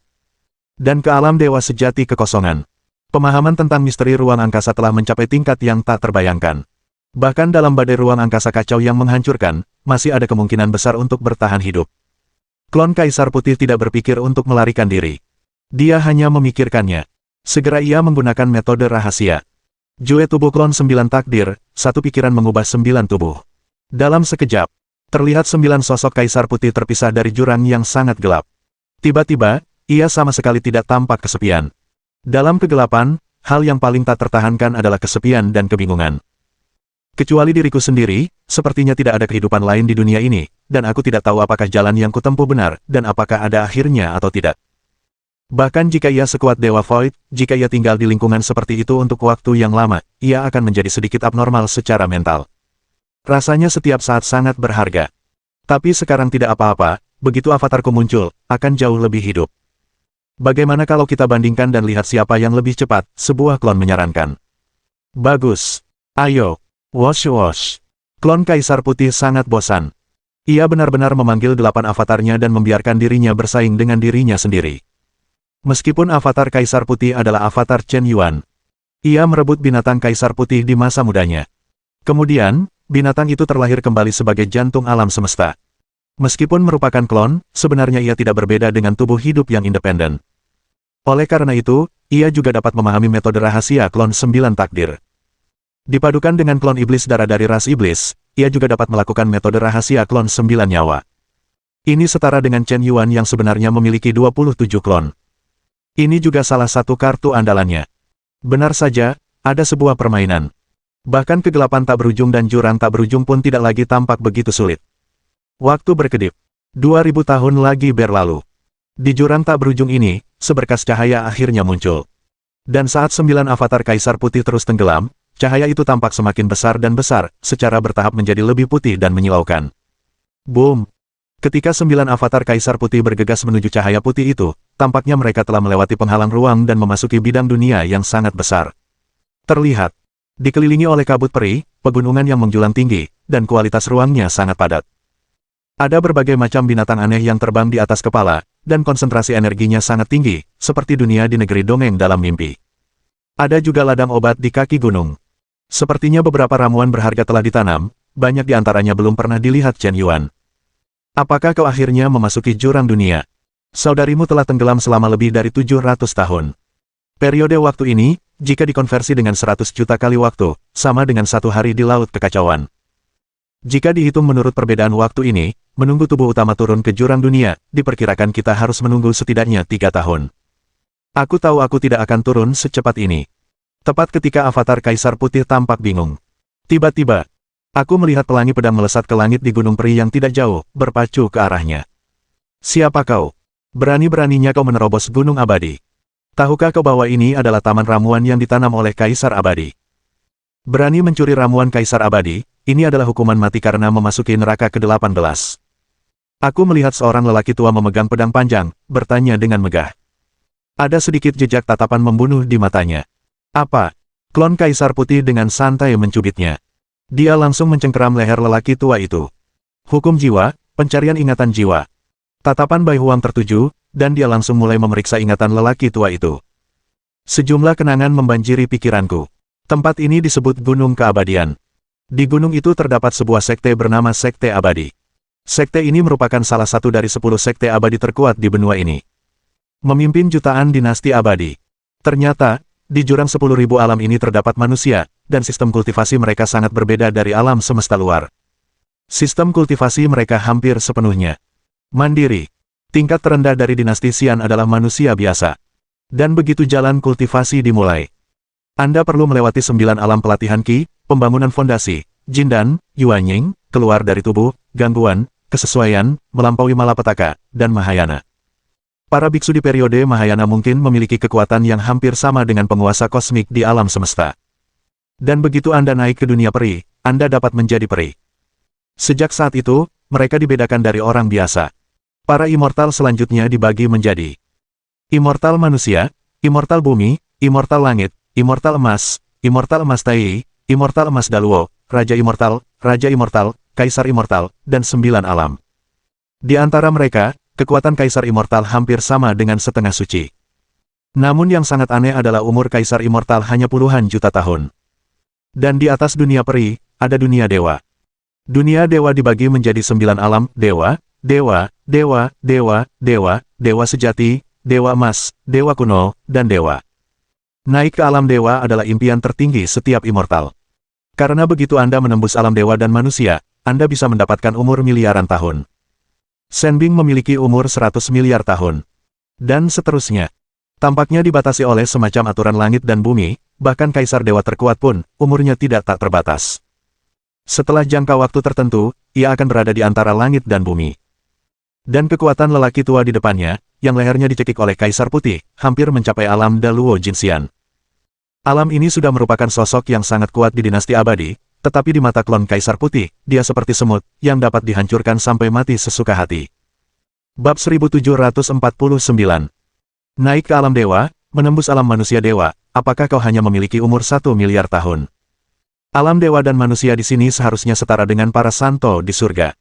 Dan ke alam Dewa Sejati Kekosongan. Pemahaman tentang misteri ruang angkasa telah mencapai tingkat yang tak terbayangkan. Bahkan dalam badai ruang angkasa kacau yang menghancurkan, masih ada kemungkinan besar untuk bertahan hidup. Klon Kaisar Putih tidak berpikir untuk melarikan diri. Dia hanya memikirkannya. Segera ia menggunakan metode rahasia. Jue tubuh klon 9 takdir, 1 pikiran mengubah 9 tubuh. Dalam sekejap, terlihat 9 sosok Kaisar Putih terpisah dari jurang yang sangat gelap. Tiba-tiba, ia sama sekali tidak tampak kesepian. Dalam kegelapan, hal yang paling tak tertahankan adalah kesepian dan kebingungan. Kecuali diriku sendiri, sepertinya tidak ada kehidupan lain di dunia ini, dan aku tidak tahu apakah jalan yang kutempuh benar, dan apakah ada akhirnya atau tidak. Bahkan jika ia sekuat Dewa Void, jika ia tinggal di lingkungan seperti itu untuk waktu yang lama, ia akan menjadi sedikit abnormal secara mental. Rasanya setiap saat sangat berharga. Tapi sekarang tidak apa-apa, begitu avatarku muncul, akan jauh lebih hidup. Bagaimana kalau kita bandingkan dan lihat siapa yang lebih cepat, sebuah klon menyarankan. Bagus. Ayo. Wosh wosh. Klon Kaisar Putih sangat bosan. Ia benar-benar memanggil 8 avatarnya dan membiarkan dirinya bersaing dengan dirinya sendiri. Meskipun avatar Kaisar Putih adalah avatar Chen Yuan, ia merebut binatang Kaisar Putih di masa mudanya. Kemudian, binatang itu terlahir kembali sebagai jantung alam semesta. Meskipun merupakan klon, sebenarnya ia tidak berbeda dengan tubuh hidup yang independen. Oleh karena itu, ia juga dapat memahami metode rahasia klon 9 takdir. Dipadukan dengan klon iblis darah dari ras iblis, ia juga dapat melakukan metode rahasia klon 9 nyawa. Ini setara dengan Chen Yuan yang sebenarnya memiliki 27 klon. Ini juga salah satu kartu andalannya. Benar saja, ada sebuah permainan. Bahkan kegelapan tak berujung dan jurang tak berujung pun tidak lagi tampak begitu sulit. Waktu berkedip. 2000 tahun lagi berlalu. Di jurang tak berujung ini, seberkas cahaya akhirnya muncul. Dan saat 9 avatar Kaisar Putih terus tenggelam, cahaya itu tampak semakin besar dan besar, secara bertahap menjadi lebih putih dan menyilaukan. Boom! Ketika 9 avatar Kaisar Putih bergegas menuju cahaya putih itu, tampaknya mereka telah melewati penghalang ruang dan memasuki bidang dunia yang sangat besar. Terlihat, dikelilingi oleh kabut peri, pegunungan yang menjulang tinggi, dan kualitas ruangnya sangat padat. Ada berbagai macam binatang aneh yang terbang di atas kepala, dan konsentrasi energinya sangat tinggi, seperti dunia di negeri dongeng dalam mimpi. Ada juga ladang obat di kaki gunung. Sepertinya beberapa ramuan berharga telah ditanam, banyak di antaranya belum pernah dilihat Chen Yuan. Apakah kau akhirnya memasuki jurang dunia? Saudarimu telah tenggelam selama lebih dari 700 tahun. Periode waktu ini, jika dikonversi dengan 100 juta kali waktu, sama dengan 1 hari di laut kekacauan. Jika dihitung menurut perbedaan waktu ini, menunggu tubuh utama turun ke jurang dunia, diperkirakan kita harus menunggu setidaknya 3 tahun. Aku tahu aku tidak akan turun secepat ini. Tepat ketika avatar Kaisar Putih tampak bingung. Tiba-tiba, aku melihat pelangi pedang melesat ke langit di Gunung Peri yang tidak jauh, berpacu ke arahnya. Siapa kau? Berani-beraninya kau menerobos Gunung Abadi. Tahukah kau bahwa ini adalah taman ramuan yang ditanam oleh Kaisar Abadi? Berani mencuri ramuan Kaisar Abadi, ini adalah hukuman mati karena memasuki neraka ke-18. Aku melihat seorang lelaki tua memegang pedang panjang, bertanya dengan megah. Ada sedikit jejak tatapan membunuh di matanya. Apa? Klon Kaisar Putih dengan santai mencubitnya. Dia langsung mencengkeram leher lelaki tua itu. Hukum jiwa, pencarian ingatan jiwa. Tatapan Bai Huang tertuju, dan dia langsung mulai memeriksa ingatan lelaki tua itu. Sejumlah kenangan membanjiri pikiranku. Tempat ini disebut Gunung Keabadian. Di gunung itu terdapat sebuah sekte bernama Sekte Abadi. Sekte ini merupakan salah satu dari 10 sekte abadi terkuat di benua ini. Memimpin jutaan dinasti abadi. Ternyata, di jurang 10.000 alam ini terdapat manusia, dan sistem kultivasi mereka sangat berbeda dari alam semesta luar. Sistem kultivasi mereka hampir sepenuhnya mandiri. Tingkat terendah dari dinasti Xian adalah manusia biasa. Dan begitu jalan kultivasi dimulai, Anda perlu melewati 9 alam pelatihan Qi, pembangunan fondasi, Jindan, Yuanying, keluar dari tubuh, gangguan, kesesuaian, melampaui malapetaka, dan Mahayana. Para biksu di periode Mahayana mungkin memiliki kekuatan yang hampir sama dengan penguasa kosmik di alam semesta. Dan begitu Anda naik ke dunia peri, Anda dapat menjadi peri. Sejak saat itu, mereka dibedakan dari orang biasa. Para immortal selanjutnya dibagi menjadi immortal manusia, immortal bumi, immortal langit, immortal emas Tai, immortal emas Daluo, Raja Immortal, Kaisar Immortal, dan 9 alam. Di antara mereka, kekuatan Kaisar Immortal hampir sama dengan setengah suci. Namun yang sangat aneh adalah umur Kaisar Immortal hanya puluhan juta tahun. Dan di atas dunia peri, ada dunia dewa. Dunia dewa dibagi menjadi 9 alam, dewa, dewa sejati, dewa emas, dewa kuno, dan dewa. Naik ke alam dewa adalah impian tertinggi setiap immortal. Karena begitu Anda menembus alam dewa dan manusia, Anda bisa mendapatkan umur miliaran tahun. Shen Bing memiliki umur 100 miliar tahun. Dan seterusnya. Tampaknya dibatasi oleh semacam aturan langit dan bumi, bahkan Kaisar Dewa terkuat pun, umurnya tidak tak terbatas. Setelah jangka waktu tertentu, ia akan berada di antara langit dan bumi. Dan kekuatan lelaki tua di depannya, yang lehernya dicekik oleh Kaisar Putih, hampir mencapai alam Daluo Jinxian. Alam ini sudah merupakan sosok yang sangat kuat di dinasti abadi, tetapi di mata klon Kaisar Putih, dia seperti semut, yang dapat dihancurkan sampai mati sesuka hati. Bab 1749. Naik ke alam dewa, menembus alam manusia dewa, apakah kau hanya memiliki umur 1 miliar tahun? Alam dewa dan manusia di sini seharusnya setara dengan para santo di surga.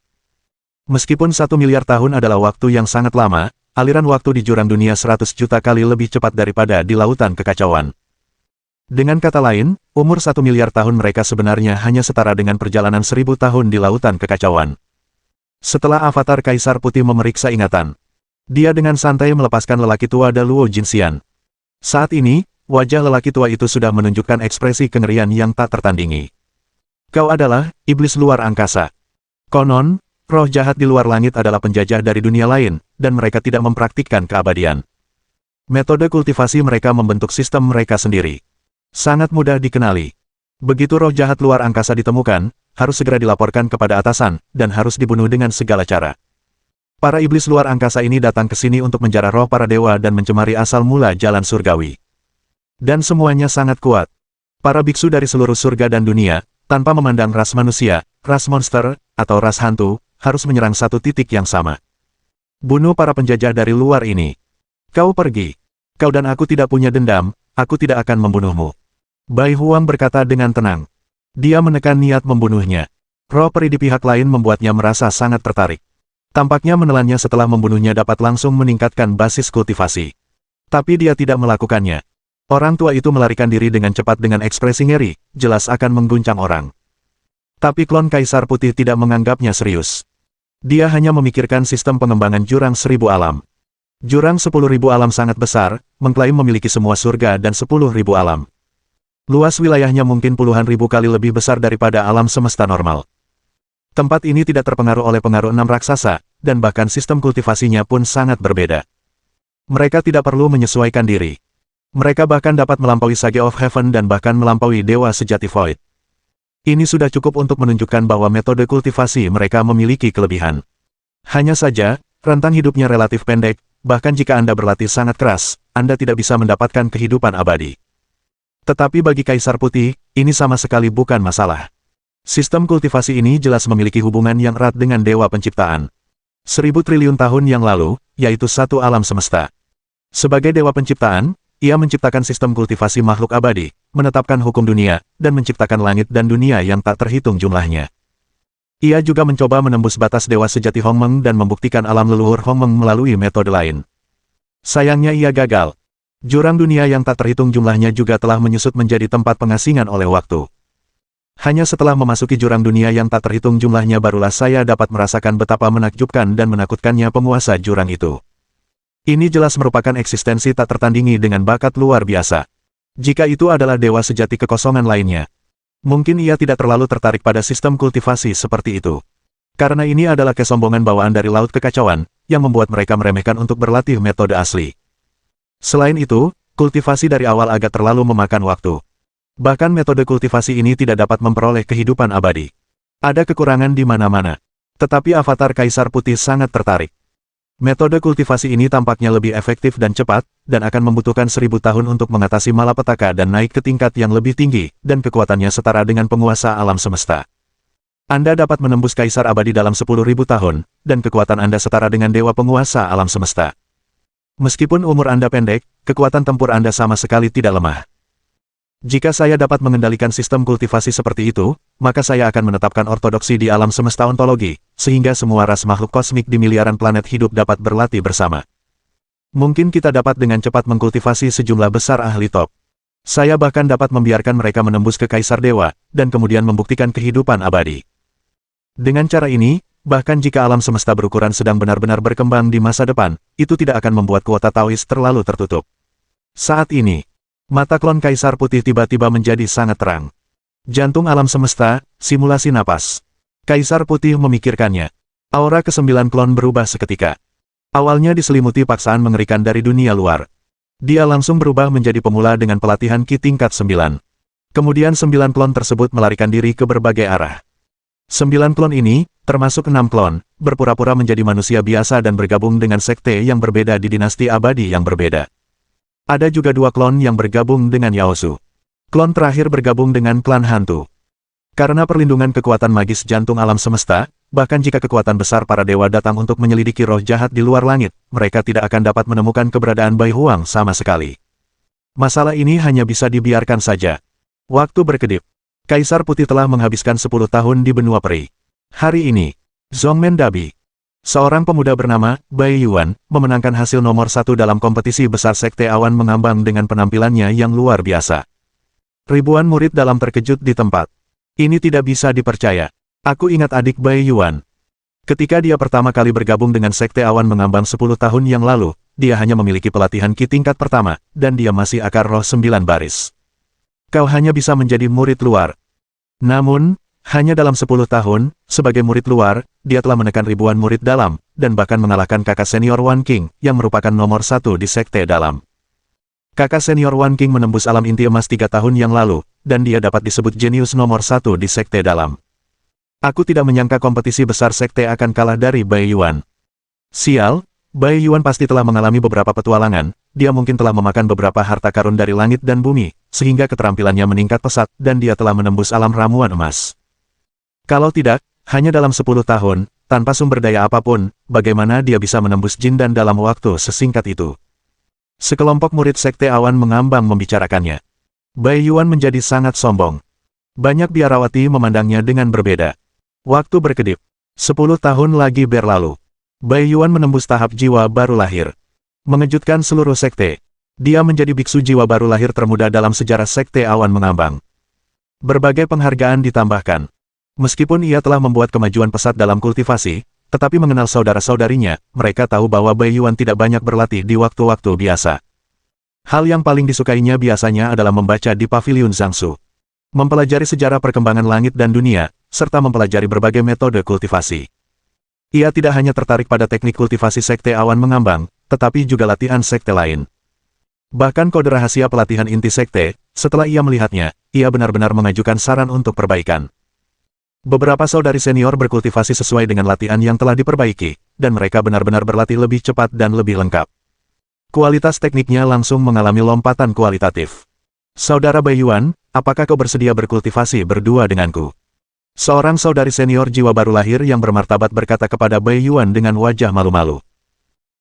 Meskipun 1 miliar tahun adalah waktu yang sangat lama, aliran waktu di jurang dunia 100 juta kali lebih cepat daripada di lautan kekacauan. Dengan kata lain, umur 1 miliar tahun mereka sebenarnya hanya setara dengan perjalanan 1000 tahun di lautan kekacauan. Setelah avatar Kaisar Putih memeriksa ingatan, dia dengan santai melepaskan lelaki tua Daluo Jinxian. Saat ini, wajah lelaki tua itu sudah menunjukkan ekspresi kengerian yang tak tertandingi. Kau adalah iblis luar angkasa. Konon, roh jahat di luar langit adalah penjajah dari dunia lain, dan mereka tidak mempraktikkan keabadian. Metode kultivasi mereka membentuk sistem mereka sendiri. Sangat mudah dikenali. Begitu roh jahat luar angkasa ditemukan, harus segera dilaporkan kepada atasan, dan harus dibunuh dengan segala cara. Para iblis luar angkasa ini datang ke sini untuk menjara roh para dewa dan mencemari asal mula jalan surgawi. Dan semuanya sangat kuat. Para biksu dari seluruh surga dan dunia, tanpa memandang ras manusia, ras monster, atau ras hantu, harus menyerang satu titik yang sama. Bunuh para penjajah dari luar ini. Kau pergi. Kau dan aku tidak punya dendam, aku tidak akan membunuhmu. Bai Huang berkata dengan tenang. Dia menekan niat membunuhnya. Roh peri di pihak lain membuatnya merasa sangat tertarik. Tampaknya menelannya setelah membunuhnya dapat langsung meningkatkan basis kultivasi. Tapi dia tidak melakukannya. Orang tua itu melarikan diri dengan cepat dengan ekspresi ngeri, jelas akan mengguncang orang. Tapi klon Kaisar Putih tidak menganggapnya serius. Dia hanya memikirkan sistem pengembangan jurang 1000 alam. Jurang 10.000 alam sangat besar, mengklaim memiliki semua surga dan 10.000 alam. Luas wilayahnya mungkin puluhan ribu kali lebih besar daripada alam semesta normal. Tempat ini tidak terpengaruh oleh pengaruh 6 raksasa, dan bahkan sistem kultivasinya pun sangat berbeda. Mereka tidak perlu menyesuaikan diri. Mereka bahkan dapat melampaui Sage of Heaven dan bahkan melampaui Dewa Sejati Void. Ini sudah cukup untuk menunjukkan bahwa metode kultivasi mereka memiliki kelebihan. Hanya saja, rentang hidupnya relatif pendek, bahkan jika Anda berlatih sangat keras, Anda tidak bisa mendapatkan kehidupan abadi. Tetapi bagi Kaisar Putih, ini sama sekali bukan masalah. Sistem kultivasi ini jelas memiliki hubungan yang erat dengan Dewa Penciptaan. 1000 triliun tahun yang lalu, yaitu satu alam semesta. Sebagai Dewa Penciptaan, ia menciptakan sistem kultivasi makhluk abadi, menetapkan hukum dunia, dan menciptakan langit dan dunia yang tak terhitung jumlahnya. Ia juga mencoba menembus batas Dewa Sejati Hongmeng dan membuktikan alam leluhur Hongmeng melalui metode lain. Sayangnya ia gagal. Jurang dunia yang tak terhitung jumlahnya juga telah menyusut menjadi tempat pengasingan oleh waktu. Hanya setelah memasuki jurang dunia yang tak terhitung jumlahnya barulah saya dapat merasakan betapa menakjubkan dan menakutkannya penguasa jurang itu. Ini jelas merupakan eksistensi tak tertandingi dengan bakat luar biasa. Jika itu adalah dewa sejati kekosongan lainnya, mungkin ia tidak terlalu tertarik pada sistem kultivasi seperti itu. Karena ini adalah kesombongan bawaan dari laut kekacauan, yang membuat mereka meremehkan untuk berlatih metode asli. Selain itu, kultivasi dari awal agak terlalu memakan waktu. Bahkan metode kultivasi ini tidak dapat memperoleh kehidupan abadi. Ada kekurangan di mana-mana. Tetapi avatar Kaisar Putih sangat tertarik. Metode kultivasi ini tampaknya lebih efektif dan cepat, dan akan membutuhkan 1000 tahun untuk mengatasi malapetaka dan naik ke tingkat yang lebih tinggi, dan kekuatannya setara dengan penguasa alam semesta. Anda dapat menembus Kaisar Abadi dalam 10.000 tahun, dan kekuatan Anda setara dengan Dewa Penguasa alam semesta. Meskipun umur Anda pendek, kekuatan tempur Anda sama sekali tidak lemah. Jika saya dapat mengendalikan sistem kultivasi seperti itu, maka saya akan menetapkan ortodoksi di alam semesta ontologi, sehingga semua ras makhluk kosmik di miliaran planet hidup dapat berlatih bersama. Mungkin kita dapat dengan cepat mengkultivasi sejumlah besar ahli top. Saya bahkan dapat membiarkan mereka menembus ke Kaisar Dewa, dan kemudian membuktikan kehidupan abadi. Dengan cara ini, bahkan jika alam semesta berukuran sedang benar-benar berkembang di masa depan, itu tidak akan membuat kuota Taois terlalu tertutup. Saat ini, mata klon Kaisar Putih tiba-tiba menjadi sangat terang. Jantung alam semesta, simulasi napas. Kaisar Putih memikirkannya. Aura ke-9 klon berubah seketika. Awalnya diselimuti paksaan mengerikan dari dunia luar. Dia langsung berubah menjadi pemula dengan pelatihan Ki tingkat 9. Kemudian 9 klon tersebut melarikan diri ke berbagai arah. 9 klon ini, termasuk 6 klon, berpura-pura menjadi manusia biasa dan bergabung dengan sekte yang berbeda di dinasti abadi yang berbeda. Ada juga 2 klon yang bergabung dengan Yaosu. Klon terakhir bergabung dengan klan hantu. Karena perlindungan kekuatan magis jantung alam semesta, bahkan jika kekuatan besar para dewa datang untuk menyelidiki roh jahat di luar langit, mereka tidak akan dapat menemukan keberadaan Bai Huang sama sekali. Masalah ini hanya bisa dibiarkan saja. Waktu berkedip. Kaisar Putih telah menghabiskan 10 tahun di benua peri. Hari ini, Zhongmen Dabi, seorang pemuda bernama Bai Yuan, memenangkan hasil nomor 1 dalam kompetisi besar Sekte Awan Mengambang dengan penampilannya yang luar biasa. Ribuan murid dalam terkejut di tempat. Ini tidak bisa dipercaya. Aku ingat adik Bai Yuan. Ketika dia pertama kali bergabung dengan Sekte Awan Mengambang 10 tahun yang lalu, dia hanya memiliki pelatihan Ki tingkat pertama, dan dia masih akar roh 9 baris. Kau hanya bisa menjadi murid luar. Namun, hanya dalam 10 tahun, sebagai murid luar, dia telah menekan ribuan murid dalam, dan bahkan mengalahkan kakak senior Wan Qing, yang merupakan nomor 1 di Sekte Dalam. Kakak senior Wan Qing menembus alam inti emas 3 tahun yang lalu, dan dia dapat disebut jenius nomor 1 di Sekte Dalam. Aku tidak menyangka kompetisi besar Sekte akan kalah dari Bai Yuan. Sial, Bai Yuan pasti telah mengalami beberapa petualangan, dia mungkin telah memakan beberapa harta karun dari langit dan bumi, sehingga keterampilannya meningkat pesat, dan dia telah menembus alam ramuan emas. Kalau tidak, hanya dalam 10 tahun, tanpa sumber daya apapun, bagaimana dia bisa menembus jin dan dalam waktu sesingkat itu? Sekelompok murid Sekte Awan Mengambang membicarakannya. Bai Yuan menjadi sangat sombong. Banyak biarawati memandangnya dengan berbeda. Waktu berkedip. 10 tahun lagi berlalu. Bai Yuan menembus tahap jiwa baru lahir. Mengejutkan seluruh sekte. Dia menjadi biksu jiwa baru lahir termuda dalam sejarah Sekte Awan Mengambang. Berbagai penghargaan ditambahkan. Meskipun ia telah membuat kemajuan pesat dalam kultivasi, tetapi mengenal saudara-saudarinya, mereka tahu bahwa Bai Yuan tidak banyak berlatih di waktu-waktu biasa. Hal yang paling disukainya biasanya adalah membaca di paviliun Zhangsu. Mempelajari sejarah perkembangan langit dan dunia, serta mempelajari berbagai metode kultivasi. Ia tidak hanya tertarik pada teknik kultivasi Sekte Awan Mengambang, tetapi juga latihan sekte lain. Bahkan kode rahasia pelatihan inti sekte, setelah ia melihatnya, ia benar-benar mengajukan saran untuk perbaikan. Beberapa saudari senior berkultivasi sesuai dengan latihan yang telah diperbaiki, dan mereka benar-benar berlatih lebih cepat dan lebih lengkap. Kualitas tekniknya langsung mengalami lompatan kualitatif. Saudara Bai Yuan, apakah kau bersedia berkultivasi berdua denganku? Seorang saudari senior jiwa baru lahir yang bermartabat berkata kepada Bai Yuan dengan wajah malu-malu.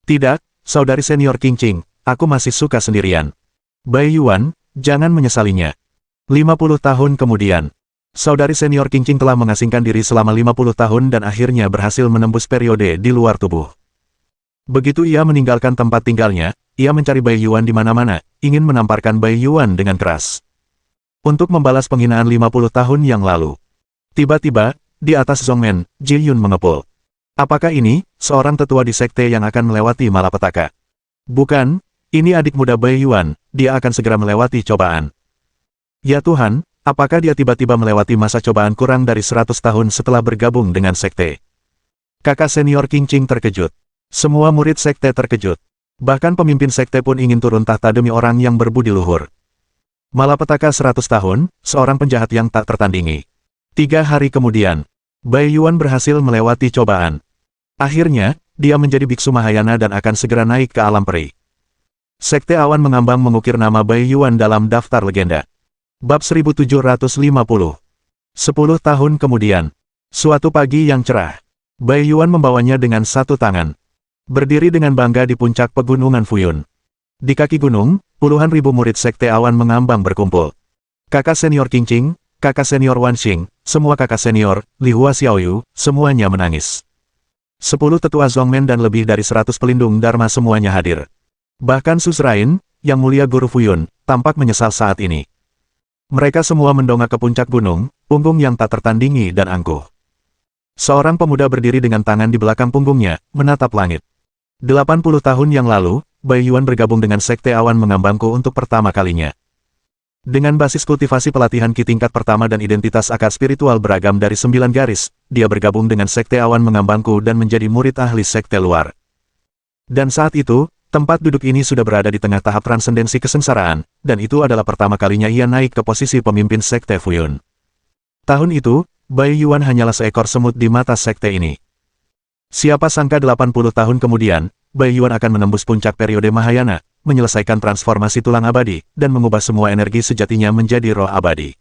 Tidak, saudari senior Qing Qing, aku masih suka sendirian. Bai Yuan, jangan menyesalinya. 50 tahun kemudian, saudari senior Qing Qing telah mengasingkan diri selama 50 tahun dan akhirnya berhasil menembus periode di luar tubuh. Begitu ia meninggalkan tempat tinggalnya, ia mencari Bai Yuan di mana-mana, ingin menamparkan Bai Yuan dengan keras. Untuk membalas penghinaan 50 tahun yang lalu. Tiba-tiba, di atas Zhongmen, Ji Yun mengepul. Apakah ini, seorang tetua di sekte yang akan melewati malapetaka? Bukan, ini adik muda Bai Yuan, dia akan segera melewati cobaan. Ya Tuhan, apakah dia tiba-tiba melewati masa cobaan kurang dari 100 tahun setelah bergabung dengan sekte? Kakak senior Qing Qing terkejut. Semua murid sekte terkejut. Bahkan pemimpin sekte pun ingin turun tahta demi orang yang berbudi luhur. Malapetaka 100 tahun, seorang penjahat yang tak tertandingi. 3 hari kemudian, Bai Yuan berhasil melewati cobaan. Akhirnya, dia menjadi biksu Mahayana dan akan segera naik ke alam peri. Sekte Awan Mengambang mengukir nama Bai Yuan dalam daftar legenda. Bab 1750. 10 tahun kemudian, suatu pagi yang cerah, Bai Yuan membawanya dengan satu tangan. Berdiri dengan bangga di puncak pegunungan Fuyun. Di kaki gunung, puluhan ribu murid Sekte Awan Mengambang berkumpul. Kakak senior Qing Qing, kakak senior Wan Xing, semua kakak senior, Li Hua Xiaoyu, semuanya menangis. 10 tetua Zhongmen dan lebih dari 100 pelindung Dharma semuanya hadir. Bahkan Susrain, yang mulia guru Fuyun, tampak menyesal saat ini. Mereka semua mendongak ke puncak gunung, punggung yang tak tertandingi dan angkuh. Seorang pemuda berdiri dengan tangan di belakang punggungnya, menatap langit. 80 tahun yang lalu, Bai Yuan bergabung dengan Sekte Awan Mengambangku untuk pertama kalinya. Dengan basis kultivasi pelatihan Ki tingkat pertama dan identitas akar spiritual beragam dari 9 garis, dia bergabung dengan Sekte Awan Mengambangku dan menjadi murid ahli sekte luar. Dan saat itu, tempat duduk ini sudah berada di tengah tahap transendensi kesengsaraan, dan itu adalah pertama kalinya ia naik ke posisi pemimpin Sekte Fuyun. Tahun itu, Bai Yuan hanyalah seekor semut di mata sekte ini. Siapa sangka 80 tahun kemudian, Bai Yuan akan menembus puncak periode Mahayana, menyelesaikan transformasi tulang abadi, dan mengubah semua energi sejatinya menjadi roh abadi.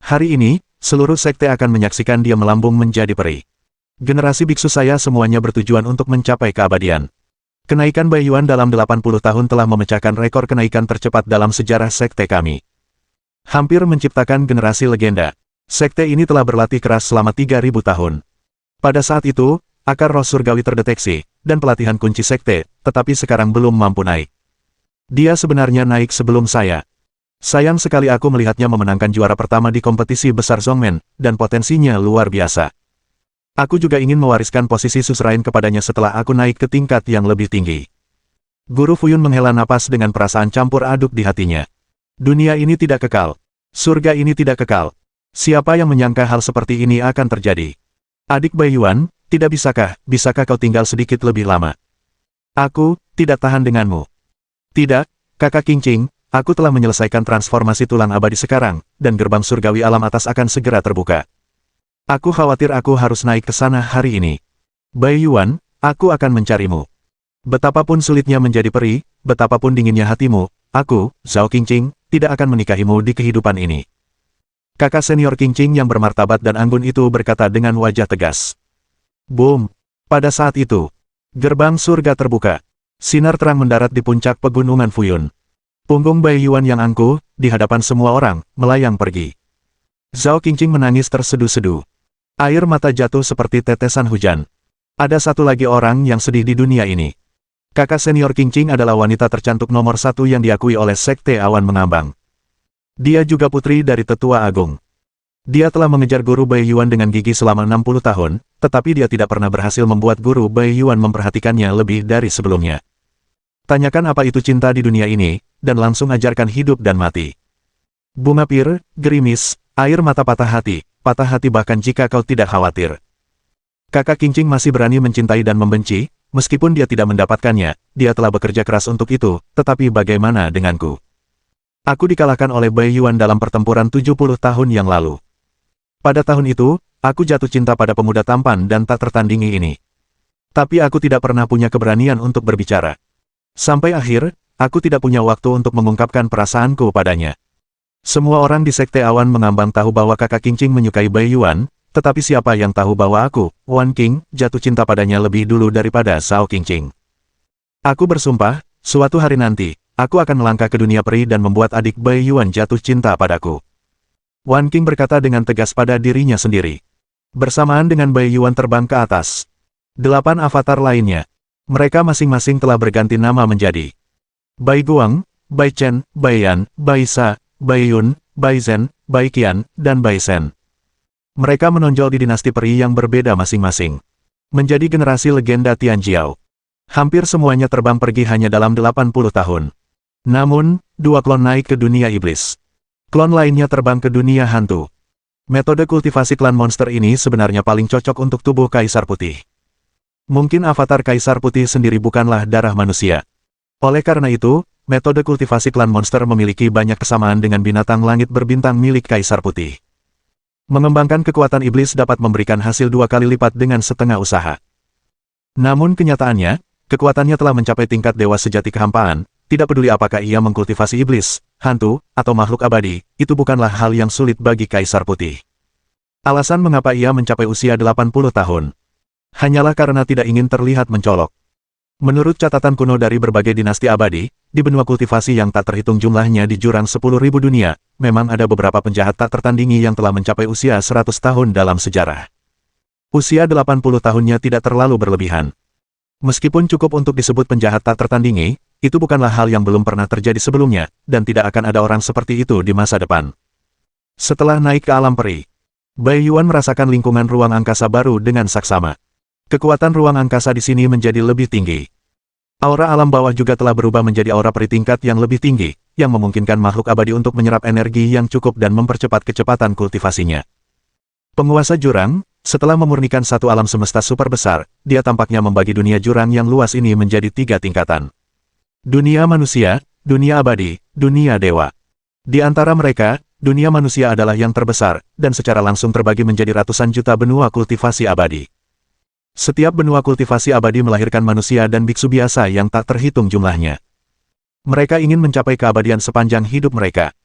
Hari ini, seluruh sekte akan menyaksikan dia melambung menjadi peri. Generasi biksu saya semuanya bertujuan untuk mencapai keabadian. Kenaikan Baiyuan dalam 80 tahun telah memecahkan rekor kenaikan tercepat dalam sejarah sekte kami. Hampir menciptakan generasi legenda. Sekte ini telah berlatih keras selama 3000 tahun. Pada saat itu, akar roh surgawi terdeteksi, dan pelatihan kunci sekte, tetapi sekarang belum mampu naik. Dia sebenarnya naik sebelum saya. Sayang sekali aku melihatnya memenangkan juara pertama di kompetisi besar Zongmen, dan potensinya luar biasa. Aku juga ingin mewariskan posisi suzerain kepadanya setelah aku naik ke tingkat yang lebih tinggi. Guru Fuyun menghela napas dengan perasaan campur aduk di hatinya. Dunia ini tidak kekal. Surga ini tidak kekal. Siapa yang menyangka hal seperti ini akan terjadi? Adik Baiyuan, tidak bisakah kau tinggal sedikit lebih lama? Aku tidak tahan denganmu. Tidak, kakak Qingqing, aku telah menyelesaikan transformasi tulang abadi sekarang, dan gerbang surgawi alam atas akan segera terbuka. Aku khawatir aku harus naik ke sana hari ini. Baiyuan, aku akan mencarimu. Betapapun sulitnya menjadi peri, betapapun dinginnya hatimu, aku, Zhao Qingqing, tidak akan menikahimu di kehidupan ini. Kakak senior Qingqing yang bermartabat dan anggun itu berkata dengan wajah tegas. Boom! Pada saat itu, gerbang surga terbuka. Sinar terang mendarat di puncak pegunungan Fuyun. Punggung Baiyuan yang angkuh, di hadapan semua orang, melayang pergi. Zhao Qingqing menangis terseduh-seduh. Air mata jatuh seperti tetesan hujan. Ada satu lagi orang yang sedih di dunia ini. Kakak senior Qingqing adalah wanita tercantik nomor 1 yang diakui oleh Sekte Awan Mengambang. Dia juga putri dari Tetua Agung. Dia telah mengejar Guru Baiyuan dengan gigi selama 60 tahun, tetapi dia tidak pernah berhasil membuat Guru Baiyuan memperhatikannya lebih dari sebelumnya. Tanyakan apa itu cinta di dunia ini, dan langsung ajarkan hidup dan mati. Bunga pir, gerimis, air mata patah hati bahkan jika kau tidak khawatir. Kakak Qingqing masih berani mencintai dan membenci, meskipun dia tidak mendapatkannya, dia telah bekerja keras untuk itu, tetapi bagaimana denganku? Aku dikalahkan oleh Baiyuan dalam pertempuran 70 tahun yang lalu. Pada tahun itu, aku jatuh cinta pada pemuda tampan dan tak tertandingi ini. Tapi aku tidak pernah punya keberanian untuk berbicara. Sampai akhir, aku tidak punya waktu untuk mengungkapkan perasaanku padanya. Semua orang di Sekte Awan Mengambang tahu bahwa kakak Qingqing menyukai Baiyuan, tetapi siapa yang tahu bahwa aku, Wan Qing, jatuh cinta padanya lebih dulu daripada Zhao Qingqing. Aku bersumpah, suatu hari nanti, aku akan melangkah ke dunia peri dan membuat adik Baiyuan jatuh cinta padaku. Wan Qing berkata dengan tegas pada dirinya sendiri. Bersamaan dengan Baiyuan terbang ke atas. 8 avatar lainnya. Mereka masing-masing telah berganti nama menjadi Bai Guang, Bai Chen, Bai Yan, Bai Sa, Bai Yun, Bai Zhen, Bai Qian, dan Bai Shen. Mereka menonjol di dinasti peri yang berbeda masing-masing. Menjadi generasi legenda Tianjiao. Hampir semuanya terbang pergi hanya dalam 80 tahun. Namun, 2 klon naik ke dunia iblis. Klon lainnya terbang ke dunia hantu. Metode kultivasi klan monster ini sebenarnya paling cocok untuk tubuh Kaisar Putih. Mungkin avatar Kaisar Putih sendiri bukanlah darah manusia. Oleh karena itu, metode kultivasi klan monster memiliki banyak kesamaan dengan binatang langit berbintang milik Kaisar Putih. Mengembangkan kekuatan iblis dapat memberikan hasil 2 kali lipat dengan setengah usaha. Namun kenyataannya, kekuatannya telah mencapai tingkat dewa sejati kehampaan, tidak peduli apakah ia mengkultivasi iblis, hantu, atau makhluk abadi, itu bukanlah hal yang sulit bagi Kaisar Putih. Alasan mengapa ia mencapai usia 80 tahun. Hanyalah karena tidak ingin terlihat mencolok. Menurut catatan kuno dari berbagai dinasti abadi, di benua kultivasi yang tak terhitung jumlahnya di jurang 10.000 dunia, memang ada beberapa penjahat tak tertandingi yang telah mencapai usia 100 tahun dalam sejarah. Usia 80 tahunnya tidak terlalu berlebihan. Meskipun cukup untuk disebut penjahat tak tertandingi, itu bukanlah hal yang belum pernah terjadi sebelumnya, dan tidak akan ada orang seperti itu di masa depan. Setelah naik ke alam peri, Baiyuan merasakan lingkungan ruang angkasa baru dengan saksama. Kekuatan ruang angkasa di sini menjadi lebih tinggi. Aura alam bawah juga telah berubah menjadi aura peri tingkat yang lebih tinggi, yang memungkinkan makhluk abadi untuk menyerap energi yang cukup dan mempercepat kecepatan kultivasinya. Penguasa jurang, setelah memurnikan satu alam semesta super besar, dia tampaknya membagi dunia jurang yang luas ini menjadi 3 tingkatan. Dunia manusia, dunia abadi, dunia dewa. Di antara mereka, dunia manusia adalah yang terbesar, dan secara langsung terbagi menjadi ratusan juta benua kultivasi abadi. Setiap benua kultivasi abadi melahirkan manusia dan biksu biasa yang tak terhitung jumlahnya. Mereka ingin mencapai keabadian sepanjang hidup mereka.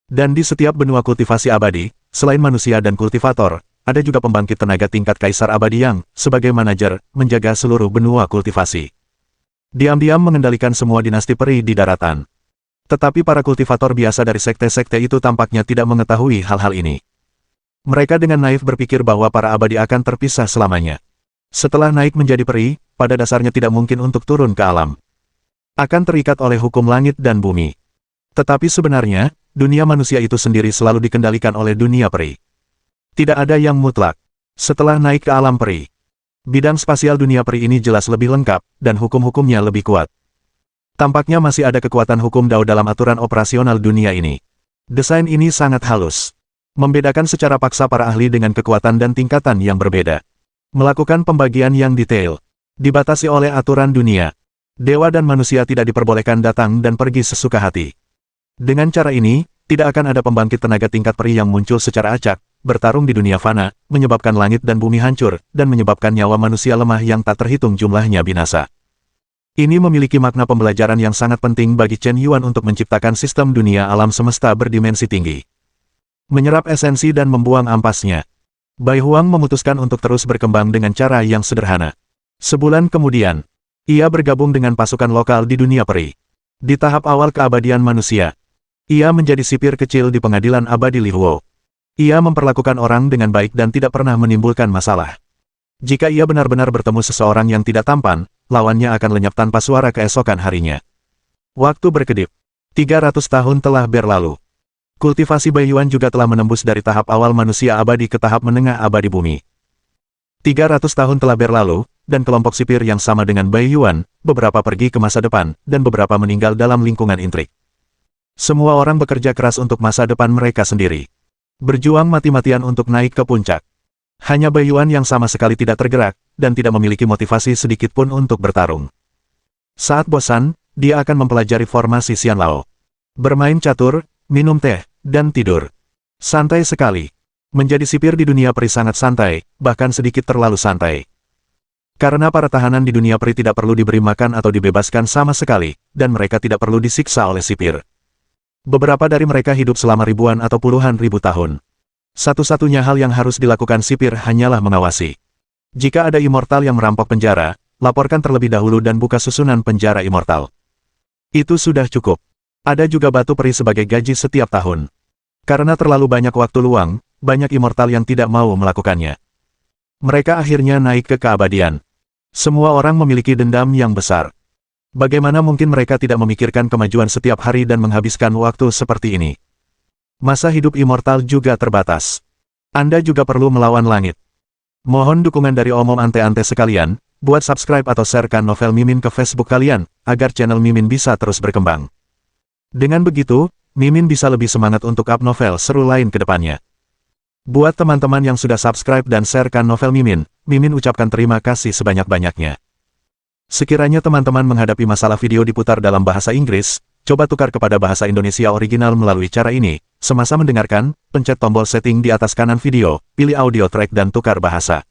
Dan di setiap benua kultivasi abadi, selain manusia dan kultivator, ada juga pembangkit tenaga tingkat Kaisar Abadi yang, sebagai manajer, menjaga seluruh benua kultivasi. Diam-diam mengendalikan semua dinasti peri di daratan. Tetapi para kultivator biasa dari sekte-sekte itu tampaknya tidak mengetahui hal-hal ini. Mereka dengan naif berpikir bahwa para abadi akan terpisah selamanya. Setelah naik menjadi peri, pada dasarnya tidak mungkin untuk turun ke alam. Akan terikat oleh hukum langit dan bumi. Tetapi sebenarnya, dunia manusia itu sendiri selalu dikendalikan oleh dunia peri. Tidak ada yang mutlak. Setelah naik ke alam peri, bidang spasial dunia peri ini jelas lebih lengkap, dan hukum-hukumnya lebih kuat. Tampaknya masih ada kekuatan hukum Dao dalam aturan operasional dunia ini. Desain ini sangat halus. Membedakan secara paksa para ahli dengan kekuatan dan tingkatan yang berbeda. Melakukan pembagian yang detail. Dibatasi oleh aturan dunia. Dewa dan manusia tidak diperbolehkan datang dan pergi sesuka hati. Dengan cara ini, tidak akan ada pembangkit tenaga tingkat peri yang muncul secara acak, bertarung di dunia fana, menyebabkan langit dan bumi hancur, dan menyebabkan nyawa manusia lemah yang tak terhitung jumlahnya binasa. Ini memiliki makna pembelajaran yang sangat penting bagi Chen Yuan untuk menciptakan sistem dunia alam semesta berdimensi tinggi. Menyerap esensi dan membuang ampasnya. Bai Huang memutuskan untuk terus berkembang dengan cara yang sederhana. Sebulan kemudian, ia bergabung dengan pasukan lokal di dunia peri. Di tahap awal keabadian manusia, ia menjadi sipir kecil di pengadilan abadi Li Huo. Ia memperlakukan orang dengan baik dan tidak pernah menimbulkan masalah. Jika ia benar-benar bertemu seseorang yang tidak tampan, lawannya akan lenyap tanpa suara keesokan harinya. Waktu berkedip. 300 tahun telah berlalu. Kultivasi Bai Yuan juga telah menembus dari tahap awal manusia abadi ke tahap menengah abadi bumi. 300 tahun telah berlalu, dan kelompok sipir yang sama dengan Bai Yuan, beberapa pergi ke masa depan, dan beberapa meninggal dalam lingkungan intrik. Semua orang bekerja keras untuk masa depan mereka sendiri. Berjuang mati-matian untuk naik ke puncak. Hanya Bai Yuan yang sama sekali tidak tergerak, dan tidak memiliki motivasi sedikit pun untuk bertarung. Saat bosan, dia akan mempelajari formasi Xian Lao. Bermain catur, minum teh, dan tidur. Santai sekali. Menjadi sipir di dunia peri sangat santai, bahkan sedikit terlalu santai. Karena para tahanan di dunia peri tidak perlu diberi makan atau dibebaskan sama sekali, dan mereka tidak perlu disiksa oleh sipir. Beberapa dari mereka hidup selama ribuan atau puluhan ribu tahun. Satu-satunya hal yang harus dilakukan sipir hanyalah mengawasi. Jika ada immortal yang merampok penjara, laporkan terlebih dahulu dan buka susunan penjara immortal. Itu sudah cukup. Ada juga batu peri sebagai gaji setiap tahun. Karena terlalu banyak waktu luang, banyak immortal yang tidak mau melakukannya. Mereka akhirnya naik ke keabadian. Semua orang memiliki dendam yang besar. Bagaimana mungkin mereka tidak memikirkan kemajuan setiap hari dan menghabiskan waktu seperti ini? Masa hidup immortal juga terbatas. Anda juga perlu melawan langit. Mohon dukungan dari omom ante-ante sekalian, buat subscribe atau sharekan novel Mimin ke Facebook kalian, agar channel Mimin bisa terus berkembang. Dengan begitu, Mimin bisa lebih semangat untuk up novel seru lain ke depannya. Buat teman-teman yang sudah subscribe dan sharekan novel Mimin, Mimin ucapkan terima kasih sebanyak-banyaknya. Sekiranya teman-teman menghadapi masalah video diputar dalam bahasa Inggris, coba tukar kepada bahasa Indonesia original melalui cara ini. Semasa mendengarkan, pencet tombol setting di atas kanan video, pilih audio track dan tukar bahasa.